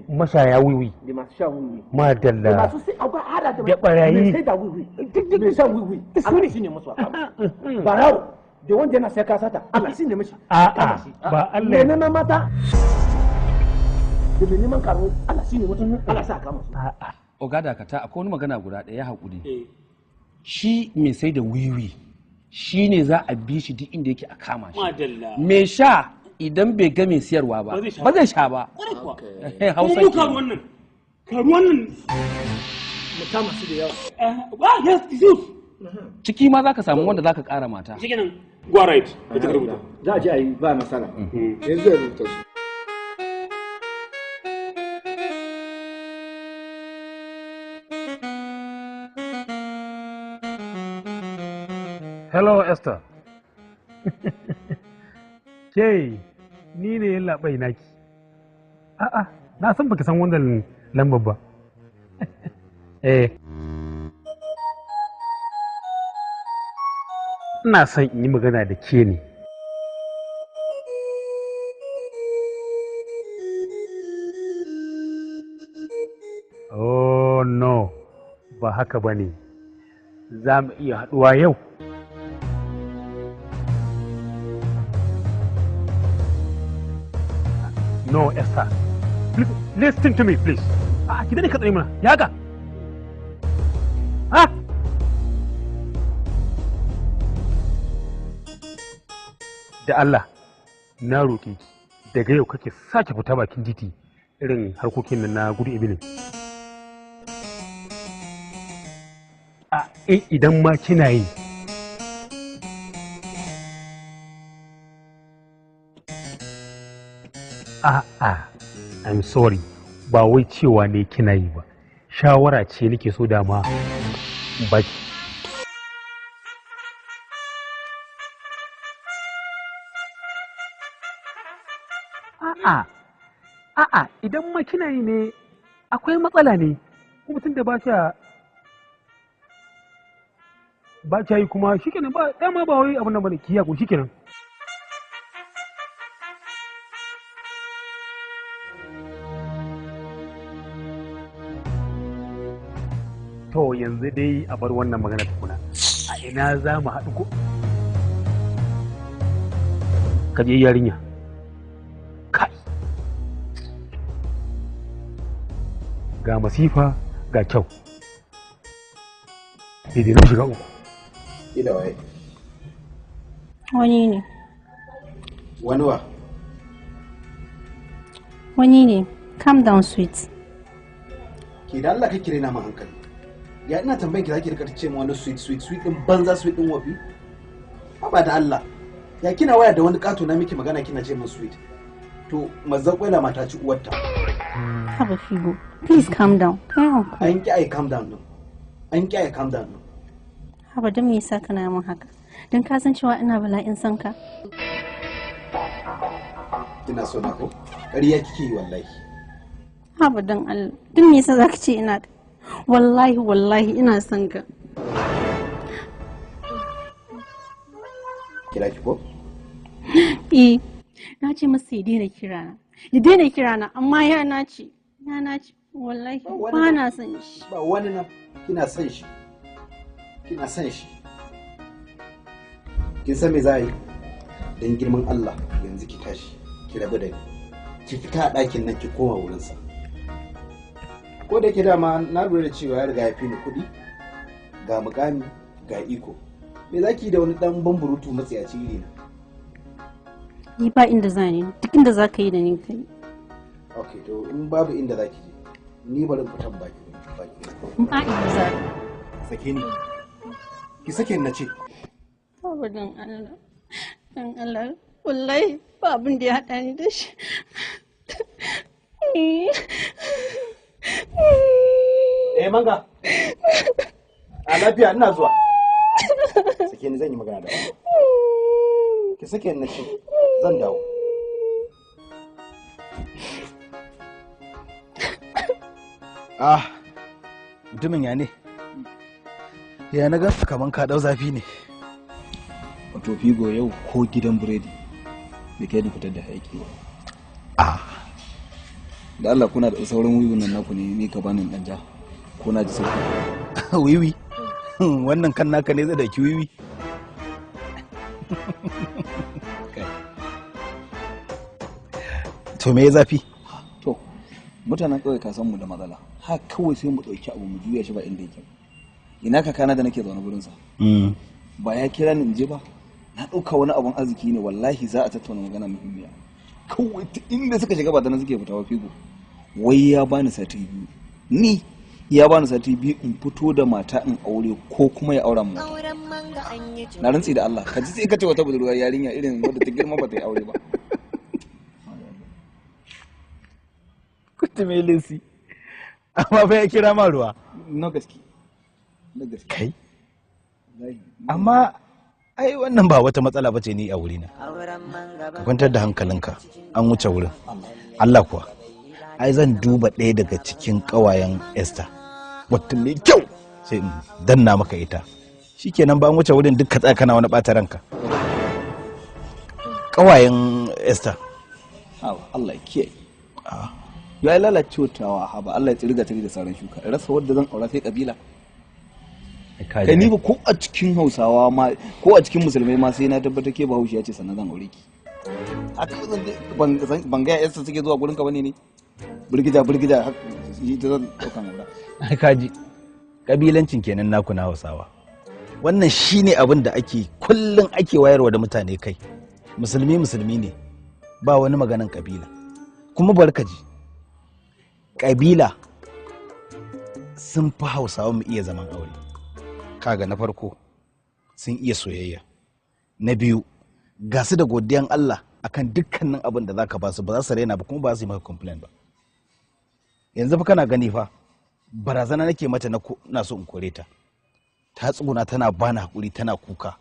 mashaya wiwi da masu shan wiwi madalla da masu sai akwai hada da barayi sai da wiwi da shan wiwi Allah shi ne musu akama barawo da wanda yana sai ka sata Allah shi ne mishi ba Allah ne na mata da mai neman karo Allah shi ne musu Allah sa kama su oga dakata akwai wani magana guda ɗaya haƙuri shi mai sai da wiwi shi ne za a bi shi duk inda yake a kama shi mai sha idan bai ga mai siyarwa ba ba zai sha ba. Hausa ke. Karuwan nan mata masu da yawa. Yes, Jesus. Ciki ma za ka samu wanda za ka ƙara mata. Shi kenan. Go right. Ita ka rubuta. Za a je a yi ba matsala. Yanzu ya rubuta su. Hello Esther. Ke ni ne yin labai naki. A'a, na san baka san wannan lambar ba. Ina son in yi magana da ke ne. Oh no, ba haka ba ne. Za mu iya haɗuwa yau. No, Esther. Please, listen to me, please. Ki dade ka tsaye mana. Ya ga? Ha? Da Allah, na roƙe ki daga yau kake sake fita bakin titi irin harkokin nan na gudu ibilin. Idan ma kina yi. I'm sorry, ba wai cewa ne kina yi ba, shawara ce nake so dama baki. Idan ma kina yi ne akwai matsala ne, kuma tun da ba kya yi kuma shikenan ba dama ba wai abin nan bane ki yaƙo shikenan. To yanzu dai a bar wannan magana tukuna. A ina za mu haɗu ko? Ka je yarinya. Kai. Ga masifa ga kyau. Daidai na shiga uku. Ida waye? Wani ne. Wani wa? Wani ne. Calm down, sweet. Ke da Allah ka kire na mu hankali. Ya ina tambayin ki zaki rika ce mu wani sweet din banza sweet din wafi? Haba da Allah. Ya kina waya da wani kato na miki magana kina ce min sweet. To mazzakwela mata ci uwarta. Haba Figo, please calm down. An ki ai calm down din. An ki ai calm down din. Haba don me yasa kana min haka? Don ka san cewa ina bala'in san ka. Ina so na ko? Ƙarya kike yi wallahi. Haba don Allah. Don me yasa zaka ce ina wallahi ina son ka. Kira ki ko? Na ce masa ya daina kira na amma ya nace wallahi ba na son shi. Ba wani na kina son shi kin san me za a yi don girman Allah yanzu ki tashi ki rabu da ni ki fita a ɗakin nan ki koma wurinsa. Ko da ke dama na lura da cewa ya riga ya fi ni kuɗi ga mukami ga iko, me za ki yi da wani ɗan bamburutu matsiyaci iri na? Ni ba inda za ni, duk inda za ka yi da ni ka yi. Ok, to in babu inda za ki je ni bari in fitan baki. Ba inda za ka. Sake ni, ki sake ni na ce. Babu don Allah wallahi ba abin da ya haɗa ni da shi. Manga. A lafiya ina zuwa. Sake ni zan yi magana da wani. Ki sake ni na ce zan dawo. Mutumin ya ne? Ya na ga kaman ka dau zafi ne. Wato Figo yau ko gidan biredi da kai da fitar da haiki ba. Da Allah kuna da sauran wiwin nan naku ne ka bani dan ja. Ko na ji sauki. Wiwi? Wannan kan naka ne zai dauki wiwi? To me ya zafi? To mutanen kawai ka san mu da matsala. Ha kawai sai mu dauki abu mu juya shi ba inda yake. Ina ka kana da nake zaune gurin sa. Ba ya kira ni in je ba. Na dauka wani abun arziki ne wallahi za a tattauna magana muhimmiya. kawai inda suka shiga ba da nan suke fitawa figo. Wai ya bani sati 2 ni ya bani sati 2 in fito da mata in aure ko kuma ya aura mu. Na rantsi da Allah ka ji sai ka ce wata budurwar yarinya irin wadda ta girma ba ta yi aure ba. Kuta mai lisi amma fa ya kira ma ruwa na gaske kai amma ai wannan ba wata matsala bace ni a wurina ka kwantar da hankalinka an wuce wurin Allah kuwa ai zan duba ɗaya daga cikin ƙawayen Esther wata mai kyau sai in danna maka ita shikenan ba an wuce wurin duk ka tsaya kana wani ɓata ranka ƙawayen Esther Allah ya kiyaye ya yi lalacewa haba Allah ya tsirga tare da sauran shuka rasa wadda zan aura sai kabila kai ni ba ko a cikin Hausawa ma ko a cikin musulmai ma sai na tabbata ke Bahaushe ya ce sannan zan aure ki haka ban ga yarsa suke zuwa gurin ka bane ne burgida yi ta zan dauka nan da kaji kabilancin kenan naku na Hausawa wannan shine abin da ake kullun ake wayarwa da mutane kai musulmi ne ba wani maganan kabila kuma barkaji kabila sun fi Hausawa mu iya zaman aure kaga na farko sun iya soyayya na biyu ga su da godiyan Allah akan dukkanin abin da zaka ba su ba za su raina ba kuma ba su yi maka complain ba yanzu fa kana gani fa barazana nake mata na so in kore ta tsuguna tana bani hakuri tana kuka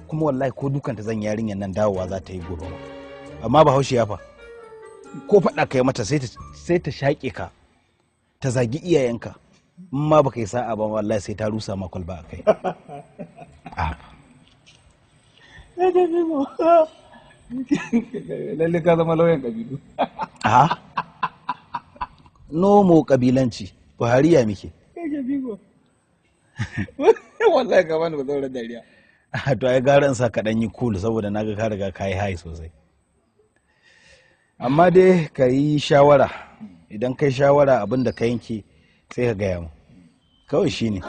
kuma wallahi ko dukanta zan yarinyar nan dawowa za ta yi gobe amma Bahaushe ya fa ko faɗa kai mata sai ta shaƙe ka ta zagi iyayenka in ma baka yi sa'a ba wallahi sai ta rusa ma kwalba a kai lalle ka zama lauyan kabilu nomo kabilanci buhariya muke wallahi ka bani ba zauren dariya to ai gara in sa ka dan yi cool saboda naga ka riga ka yi high sosai amma dai ka yi shawara idan kai shawara abin da ka yanke sai ka gaya mu kawai shi ne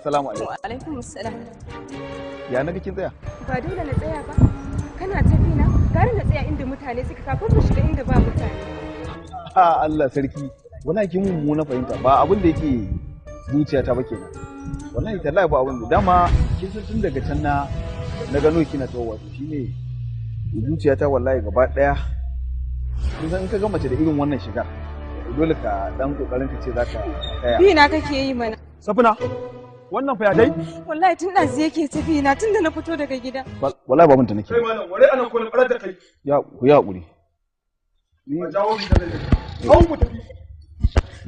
Assalamu alaikum. Wa alaikum assalam. Ya naga kin tsaya? Ba dole na tsaya ba. Kana tafi na? Gari na tsaya inda mutane suka kafin mu shiga inda ba mutane. Allah sarki. Wallahi kin mummuna fahimta ba abin da yake zuciyata ba kenan. Wallahi tallahi ba abin da dama kin san tun daga can na gano kina tsawo wato shine zuciyata wallahi gaba daya. Kin san in ka ga mace da irin wannan shiga dole ka dan kokarin ka ce zaka tsaya. Bi na kake yi mana. Safina. Wannan fa ya dai? Wallahi tun da yake tafi na tunda na fito daga gida. Wallahi babun ta nake. Kai malam, ware anan ko na farar da kai. Ya ku ya hakuri. Ni jawo mi da lalle. Hau mu tafi.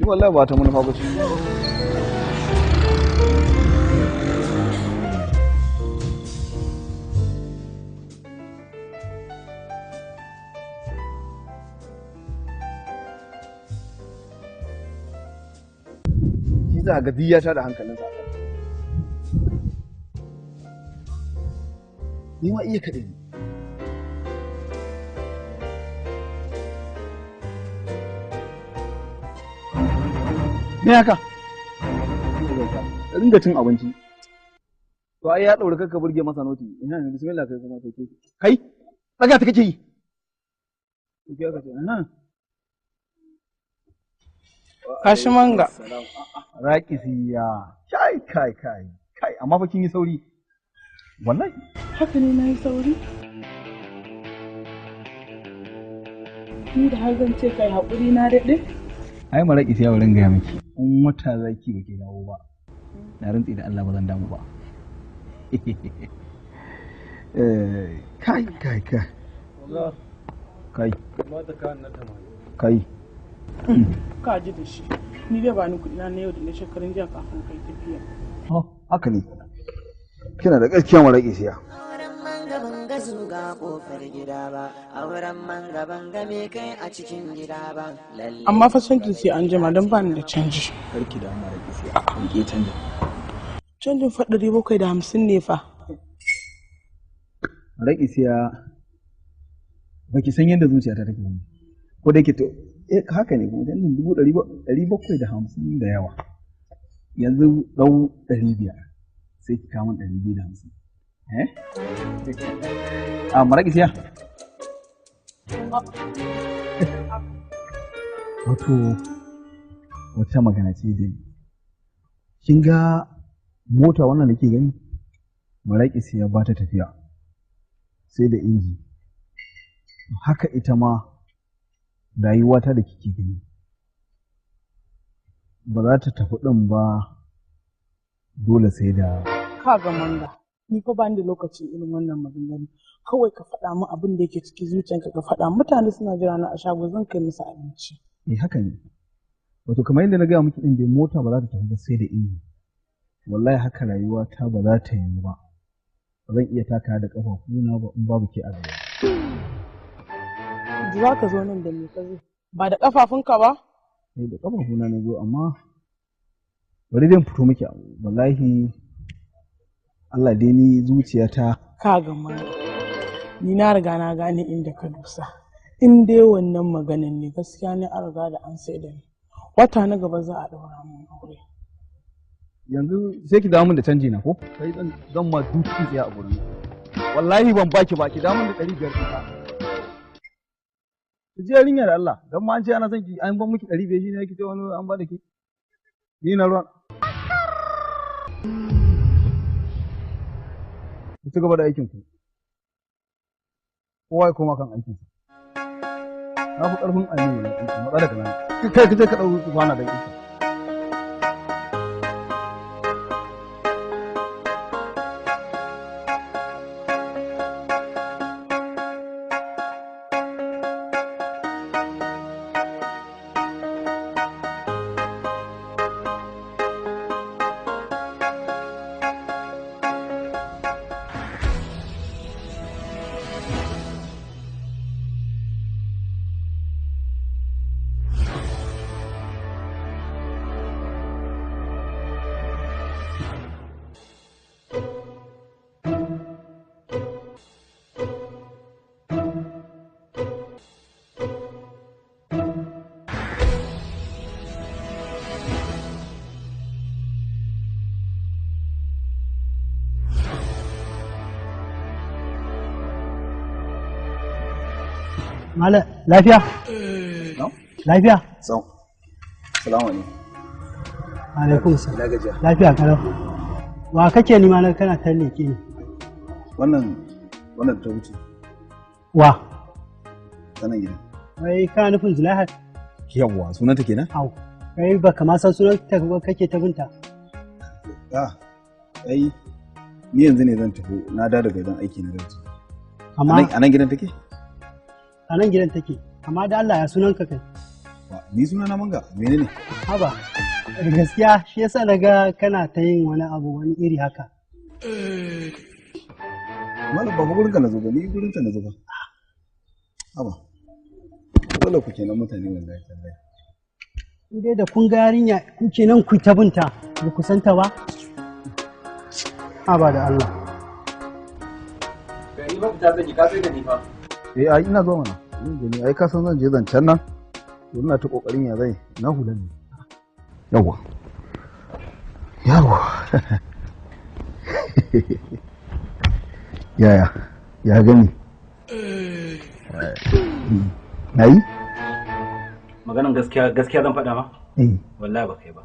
Ni wallahi ba ta manufa ba ce. Shi za ga diyata da hankalinsa. Ni ma iya kaɗe ni. Me haka? Ringa cin abinci. To ai ya ɗauri kakka burge masa noti. Ina ne bismillah kai kuma to ke. Kai, tsaga ta kake yi. Ke aka ce, Kashi manga. Raki siya. Kai, amma fa kin yi sauri. Wallahi. Haka ne na yi sauri. Ni da har zan ce kai haƙuri na daɗe. Ai maraƙi sai wurin gaya miki. In wata zaki ba ke dawo ba. Na rantsi da Allah ba zan damu ba. Kai. kai ba ta kan na tamani kai ka ji da shi ni dai ba ni kuɗi na yau da na shekarun jiya kafin kai tafiya haka ne kina da gaskiya mara siya. Gaban gazu ga kofar gida ba, auren manga banga me kai a cikin gida ba. Amma fa canjin sai an jima don ba ni da canji. Karki da mara siya. Ke canjin. Canjin fa 750 ne fa. Mara siya baki san yadda zuciyata take ba. Ko da yake to haka ne ko dan 750 da yawa. Yanzu dau 500 sai ki kawo 250. Mara siya. Wata magana ce da kin ga mota wannan da ke gani mara siya ba ta tafiya sai da inji. Haka ita ma rayuwata da kike gani ba za ta tafi ɗin ba dole sai da ka ga manga ni fa ba ni da lokacin irin wannan maganganu kawai ka faɗa mu abin da yake cikin zuciyanka ka faɗa mutane suna jira na a shago zan kai musu abinci haka ne wato kamar yadda na gaya miki din da mota ba za ta tafi ba sai da inji wallahi haka rayuwa ta ba za ta yi ba zan iya taka da ƙafafuna ba in babu ke a rayuwa za ka zo nan da me ka zo ba da ƙafafunka ba da ƙafafuna na zo amma bari dai fito miki wallahi Allah dai ni zuciyata ka gama ni na riga na gane inda ka dusa in dai wannan maganan ne gaskiya ne an riga da an sai da ni wata na gaba za a ɗaura mun aure yanzu sai ki dawo min da canji na ko kai zan ma duki tsaya a gurin wallahi ban baki ba ki dawo min da 500 ɗin ki je yarinya da Allah dan ma an ce ana son ki an ban miki 500 shi ne kike wani an ba da ki ni na ruwan ku ci gaba da aikin ku kowa ya koma kan aikin sa na fi ƙarfin ainihin wani aiki matsa da kanan kai ka je ka ɗau kwana da aiki Mala, lafiya? Lafiya? Salamu alaikum. Alaikum salam. Ina gajiya. Lafiya kalau. Wa kake nima na kana ta leke ne? Wannan ta wuce. Wa? Sanan gidan. Wai ka nufin Zulaiha? Yawwa, sunanta kenan? Au. Kai ba kama san sunanta ba kake ta binta. Ai ni yanzu ne zan tafi na da daga gidan aiki na gaji. Amma a nan gidan take? A nan gidan take. Amma da Allah ya sunanka kai. Ni suna na Manga, menene? Haba. Gaskiya shi yasa naga kana ta yin wani abu wani iri haka. Malam ba gurin ka na zo ba, ni gurin ka na zo ba. Haba. Dole ku kenan mutane wallahi tallahi. In dai da kun ga yarinya kuke nan ku ta binta, ba ku santa ba? Haba da Allah. Gari ba ta zaki ka sai da ni fa. Ai ina zo mana. Ina gani ai ka san zan je zancen nan. Ina ta kokarin ya zai na hulan ne. Yawwa. Ya gani. Nayi? Maganan gaskiya zan faɗa ma? Wallahi ba kai ba.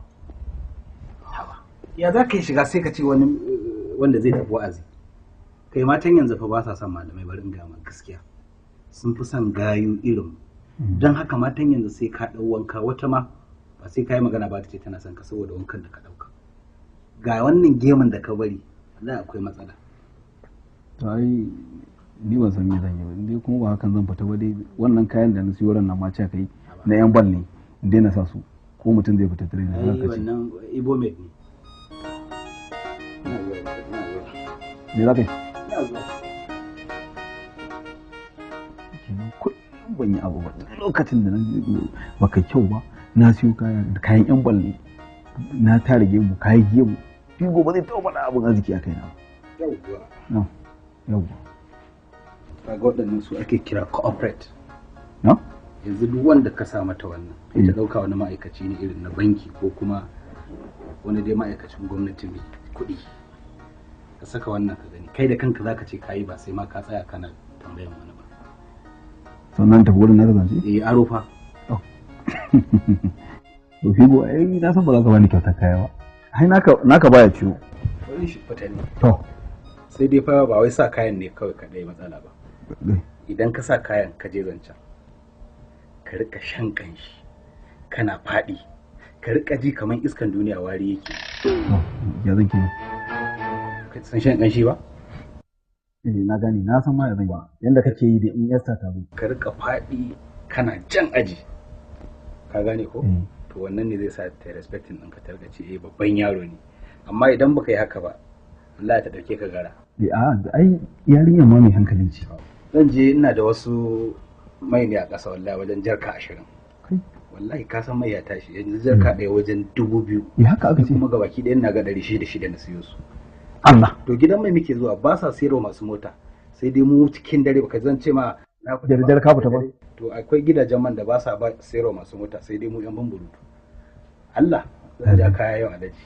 Ya za ka yi shiga sai ka ce wani wanda zai tafi wa'azi. Kai matan yanzu fa ba sa son malamai bari in ga ma gaskiya. Sun fi son gayu irin. Don haka matan yanzu sai ka ɗau wanka wata ma ba sai ka yi magana ba ta ce tana son ka saboda wankan da ka ɗauka. Ga wannan gemun da ka bari, wallahi akwai matsala. Ai ni ban san me zan yi ba indai kuma ba hakan zan fita ba dai wannan kayan da na siyo ran nan ma ce kai na yan bal ne in daina sa su ko mutum zai fita training ai wannan ibo med ne me za ka yi ina zuwa kenan kullum ban yi abu ba lokacin da na baka kyau ba na siyo kayan yan bal ne na tara gemu kayan gemu figo ba zai taɓa faɗa abin arziki a kaina ba yawwa kaga waɗannan su ake kira corporate no yanzu duk wanda ka sa mata wannan sai ta ɗauka wani ma'aikaci ne irin na banki ko kuma wani dai ma'aikacin gwamnati mai kuɗi ka saka wannan ka gani kai da kanka zaka ce kayi ba sai ma ka tsaya kana tambayan wani ba sannan tafi wurin na zance aro fa to figo ai na san ba za ka bani kyautar kaya ba ai naka baya ciwo wani shi fita ne to sai dai fa ba wai sa kayan ne kawai kadai matsala ba idan ka sa kayan ka je zancen ka rika shan kanshi kana faɗi ka rika ji kamar iskan duniya wari yake ya zan kenan ka san shan kanshi ba na gani na san ma ya zan yi yanda kake yi da in yasta ta zo ka rika faɗi kana jan aji ka gane ko to wannan ne zai sa ta respecting ɗinka ta rika ce babban yaro ne amma idan baka yi haka ba Allah ta dauke ka gara ai yarinya ma mai hankalin ce zan je ina da wasu mai ne a ƙasa wallahi wajen jarka 20 wallahi ka san mai ya tashi yanzu jarka ɗaya wajen 2000 ya haka aka ce kuma gabaki ɗaya ina ga 600 na siyo su Allah to gidan mai muke zuwa ba sa sayarwa masu mota sai dai mu cikin dare baka zan ce ma na dare ka fita ba to akwai gidajen man da ba sa ba sayarwa masu mota sai dai mu yan bamburutu Allah zan ja kaya yau a daji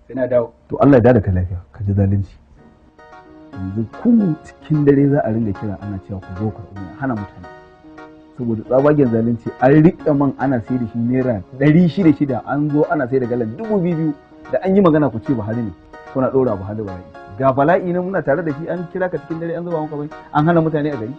sai na dawo to Allah ya dada ka lafiya ka ji zalunci yanzu ku cikin dare za a ringa kira ana cewa ku zo karɓi hana mutane saboda tsabagen zalunci an riƙe man ana sai da shi naira 600 an zo ana sai da galan 2000 da an yi magana ku ce Buhari ne kuna ɗora Buhari bala'i ga bala'i nan muna tare da shi an kira ka cikin dare an zuba maka bai an hana mutane a gari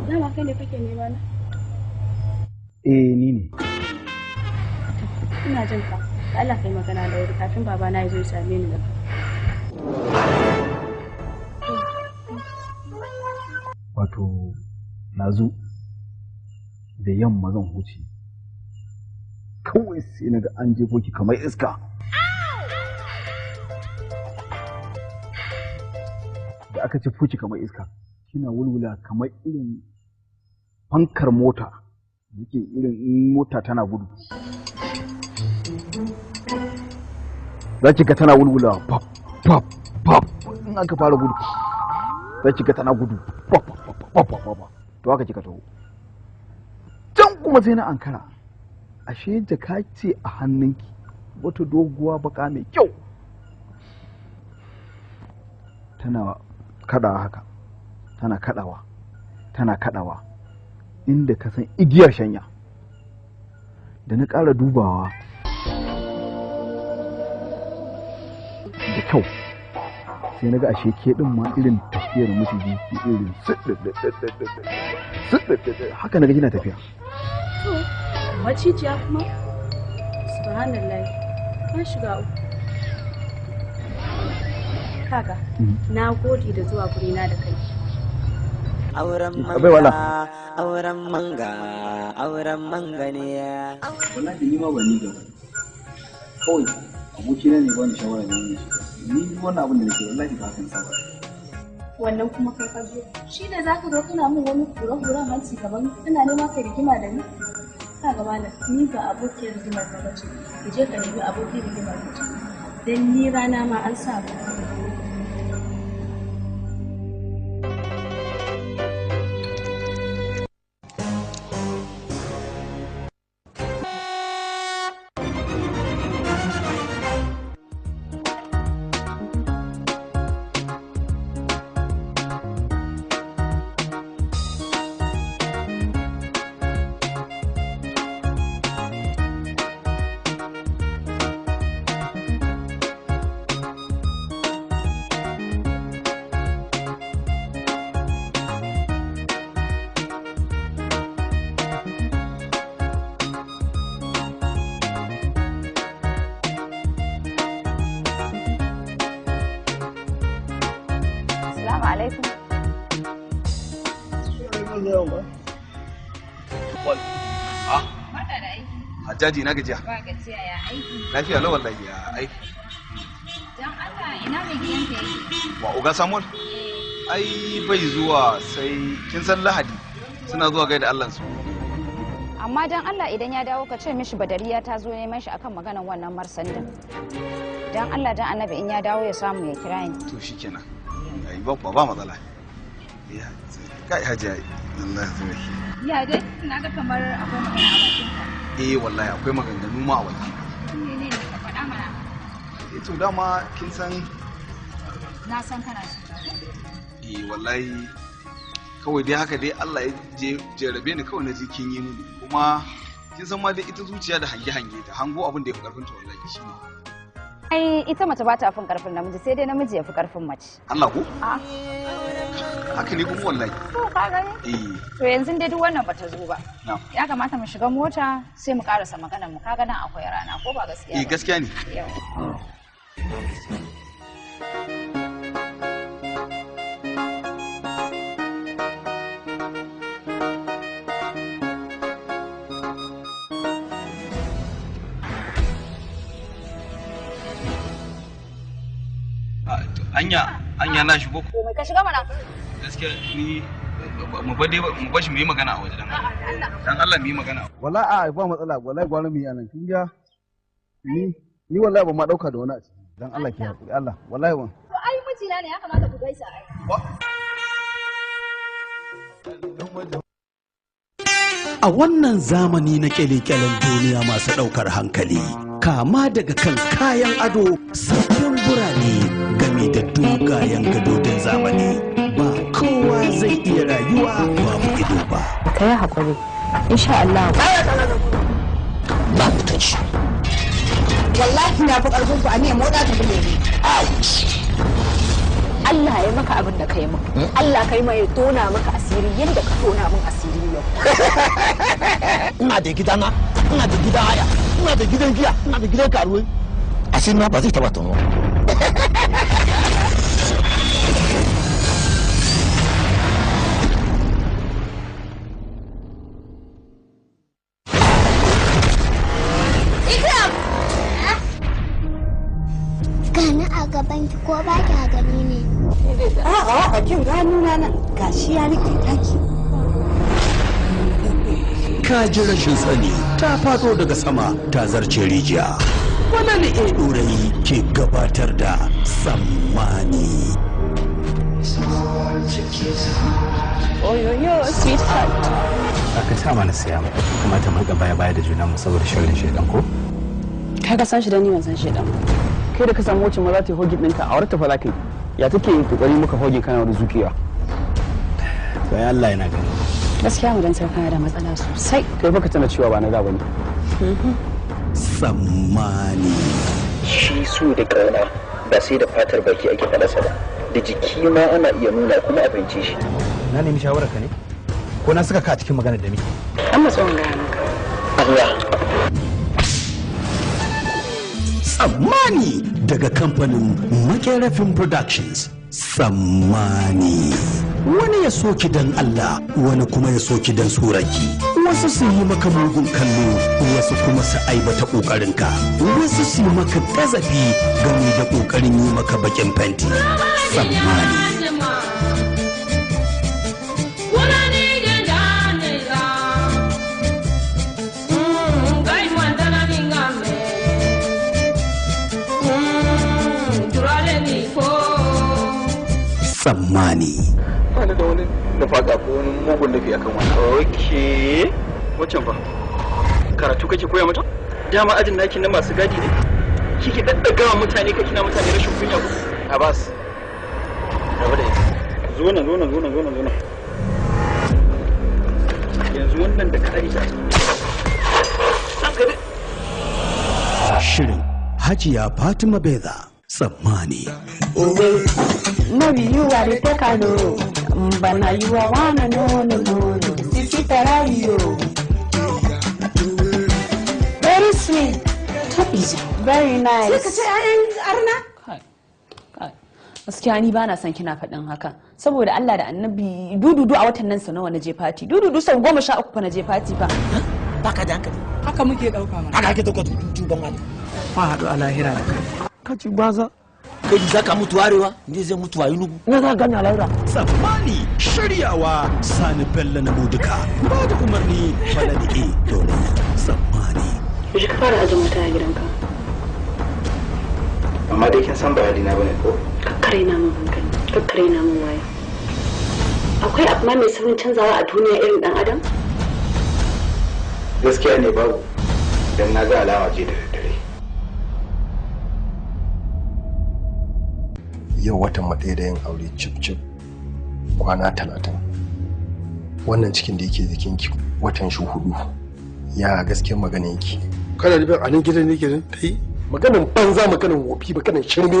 Dama kai ne kake nema na? Ni ne. Ina jin ka. Da Allah kai magana da wuri kafin babana ya zo ya same ni da. Wato na zo da yamma zan huce. Kawai sai na ga an jefo ki kamar iska. Da aka ce fuki kamar iska. Kina wulwula kamar irin fankar mota yake irin mota tana gudu za ki ga tana wulwula pap pap pap in aka fara gudu za ki ga tana gudu pap pap pap to haka kika taho can kuma sai na ankara ashe jaka ce a hannunki wata doguwa baka mai kyau tana kadawa haka tana kadawa inda ka san igiyar shanya da na ƙara dubawa da kyau sai na ga ashe ke ɗin ma irin tafiyar maciji irin haka na ga kina tafiya macijiya kuma subhanallah na shiga uku kaga na gode da zuwa gurina da kai auren manga ne wallahi ni ma ba ni gaba kawai abokina ne bani shawara ne ni wannan abin da nake wallahi ba kan saba wannan kuma kai ka zo shi da zaka zo kana min wani kura-kuran hanci gaban kana nema ka rigima da ni ka ga malam ni ba abokin rigimar ka bace ki je ka nemi abokin rigimar ka dan ni rana ma an sa ba daji na gajiya. Ba gajiya ya aiki. Lafiya la wallahi ya aiki. Dan Allah ina mai gidanka yake? Wa Oga Samuel? Ai bai zuwa sai kin san Lahadi suna zuwa gaida Allah su. Amma dan Allah idan ya dawo ka ce mishi Badariya ta zo neman shi akan maganar wannan marsandin. Dan Allah dan Annabi in ya dawo ya samu ya kira ni. To shikenan. Ai ba matsala. Ya kai hajiya Allah ya tsare ki. Ya dai ina ga kamar akwai magana a bakin ka. Wallahi akwai maganganu ma a baki. Ne ka faɗa mana. To dama kin san na san kana so. Wallahi kawai dai haka dai Allah ya jarabe ni kawai na ji kin yi mini kuma kin san ma dai ita zuciya da hange ta hango abin da ya fi karfin ta wallahi shine. Ai ita mace ba ta fin karfin namiji sai dai namiji ya fi karfin mace. Allah ko? Haka ne kuma wallahi. To ka gani? To yanzu dai duk wannan bata zo ba. Ya kamata mu shiga mota sai mu karasa maganar mu kaga nan akwai rana ko ba gaskiya ba? Gaskiya ne. Anya na shigo ko? Mai ka shiga mana? Gaskiya ni mu bashi mu yi magana a waje dan Allah mu yi magana. Wallahi ba matsala wallahi gwara mu yi anan kin ga ni wallahi ba ma dauka da wani a ciki dan Allah ki hakuri Allah wallahi ban. To ai mijina ne ya kamata ku gaisa ai. A wannan zamani na kyale-kyalen duniya masu ɗaukar hankali, kama daga kan kayan ado, sabbin burane game da dogayen gadodin zamani, ba kowa zai iya rayuwa babu ido ba. Ka yi haƙuri, insha Allah. Ba mutunci. Wallahi na fi ƙarfin ku a ne moɗa ta bule ne. Allah ya maka abin da ka yi min. Allah kai mai tona maka asiri yadda ka tona min asiri yau. Ina da gidana, ina da gidan haya, ina da gidan giya, ina da gidan karuwai. Asiri na ba zai taba tono. Gani a gaban ki ko ba ki gani ne? A'a, kin gano na nan gashi ya nake taki. Ka ji rashin sani ta faɗo daga sama ta zarce rijiya. Wani ne ɗorayi ke gabatar da tsammani. Oyoyo, sweetheart. Aka sa mana siya mu kamata mu ga baya da juna mu saboda shirin shedan ko? Kai ka san shi da ni ban san shi da kai da ka samu wacce ma za ta yi hogin ɗinka a wurin ta fa za ka yi ya take kokari muka hogin kana wani zukiya bayan Allah yana gani gaskiya mu dan sai kana da matsala sosai kai fa ka tana cewa ba na da bane tsammani shi su da kauna ba sai da fatar baki ake faɗasa ba da jiki ma ana iya nuna kuma a fahimce shi na nemi shawarar ka ne ko na saka ka a cikin maganar da muke an matsayin gaya maka Allah Tsammani daga kamfanin Makerafin Productions. Tsammani. Wani ya soki dan Allah, wani kuma ya soki dan suraki. Wasu su yi maka mugun kallo, wasu kuma su aibata ƙoƙarinka. Wasu su yi maka ƙazafi game da ƙoƙarin yi maka baƙin fenti. Tsammani. Tsammani. Wani da wani da faɗa ko wani mugun nufi akan wani. Ok. Waccan ba. Karatu kake koya mata? Dama ajin naki na masu gadi ne? Kike daddagawa mutane kake na mutane rashin kunya ku? Abbas. Rabu da ita. Zo nan. Yanzu wannan da ka aika. Shirin Hajiya Fatima Beza. Tsammani. Maybe you are the pecado, but now you are one and no. Sisi Tarayo. Very sweet. Very nice. Sai ka ce ayan arna? Gaskiya ni ba na son kina faɗin haka. Saboda Allah da Annabi dududu a watan nan sau nawa na je fati. Dududu sau 13 fa na je fati fa. baka da hankali haka muke dauka mana haka ake dauka tuban wani fa haɗu a lahira da kai ka ci baza kai za ka mutu arewa ne zai mutu a yunugu na za ka gani a lahira tsammani shiryawa sani bello na moduka ba da umarni falade dole tsammani yaushe ka fara ajin mata a gidanka amma dai kin san ba halina bane ko kakkare na mun hankali kakkare na mun waye akwai abu ma mai saurin canzawa a duniya irin dan adam gaskiya ne babu dan na ga alama ce da daddare yau watan mu ɗaya da yin aure cip kwana 30 wannan cikin da yake jikinki watan shi 4 ya gaskiyar magana yake kana da a nan gidan ne ke ta yi maganan banza maganan wofi maganan shirme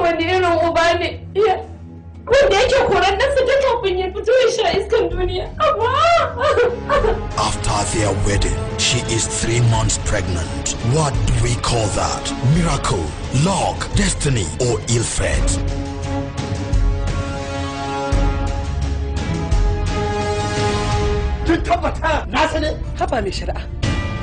wani irin uba ne wanda yake koran ɗansa ta kafin ya fito ya sha iskan duniya After their wedding, she is 3 months pregnant. What do we call that? Miracle, luck, destiny, or ill fate? Kin tabbata na sani? Haba mai shari'a.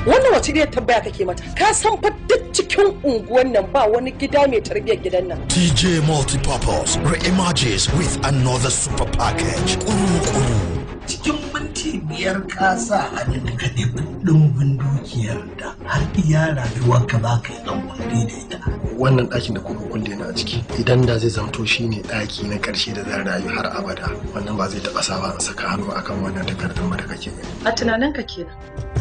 Wannan wace ne tambaya kake mata? Ka san fa duk cikin unguwan nan ba wani gida mai tarbiyyar gidan nan. TJ Multipurpose re-emerges with another super package. Kuru. Cikin minti 5 ka sa hannun ka ɗimbin dukiyar da har iya rayuwarka ba ka yi ɗan kuɗi da ita. Wannan ɗakin da kuka kulle na a ciki idan da zai zamto shine ɗaki na ƙarshe da zan rayu har abada wannan ba zai taɓa sawa in saka hannu akan wannan takardun ba da kake gani. A tunaninka kenan.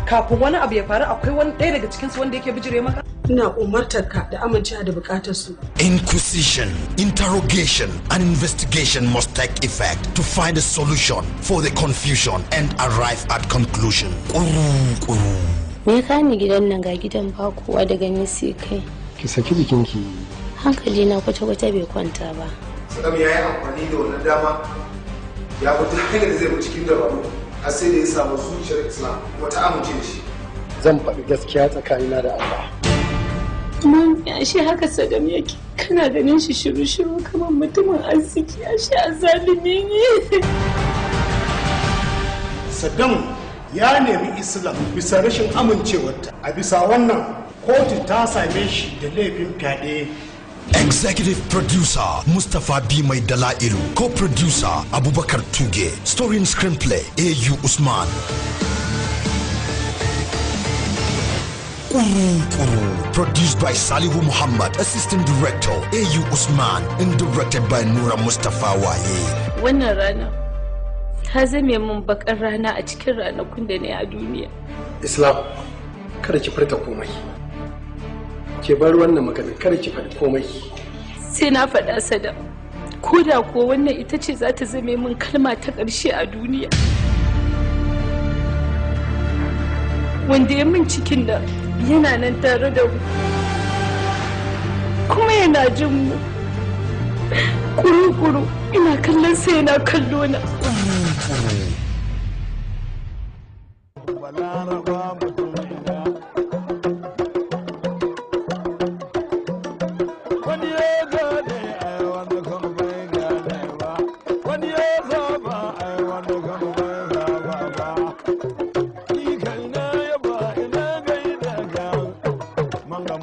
Kafin wani abu ya faru akwai wani ɗaya daga cikinsu wanda yake bijire maka? Ina umartar ka da amincewa da bukatar su. Inquisition, interrogation, and investigation must take effect to find a solution for the confusion and arrive at conclusion. Kuru. Me ka ni gidan nan ga gidan ba kowa daga ni sai kai. Ki saki jikinki. Hankali na kwata-kwata bai kwanta ba. Sadam ya yi amfani da wannan dama ya fita hanyar da zai bi cikin dabaru har sai da ya samu zuciyar Islam kuma ta amince da shi. Zan faɗi gaskiya tsakanina da Allah. Mun shi haka Sadam yake kana ganin shi shiru kamar mutumin arziki ashe azalimi ne. Saddam ya nemi Islam bisa rashin amincewarta a bisa wannan kotu ta same shi da laifin fyaɗe. Executive producer Mustapha B. Mai Dalailu, co-producer Abubakar Tuge, story and screenplay A.U. Usman. Kuru. Produced by Salihu Muhammad, assistant director A.U. Usman, and directed by Nura Mustafa Waye. Wannan rana ta zame mun bakar rana a cikin ranakun da ne a duniya. Islam, kada ki furta komai. Ke bar wannan magana, kada ki faɗi komai. Sai na faɗa Sadam. Ko da ko wannan ita ce za ta zame mun kalma ta ƙarshe a duniya. Wanda ya min cikin da yana nan tare da mu kuma yana jin mu kuru ina kallon sai yana kallo na Manga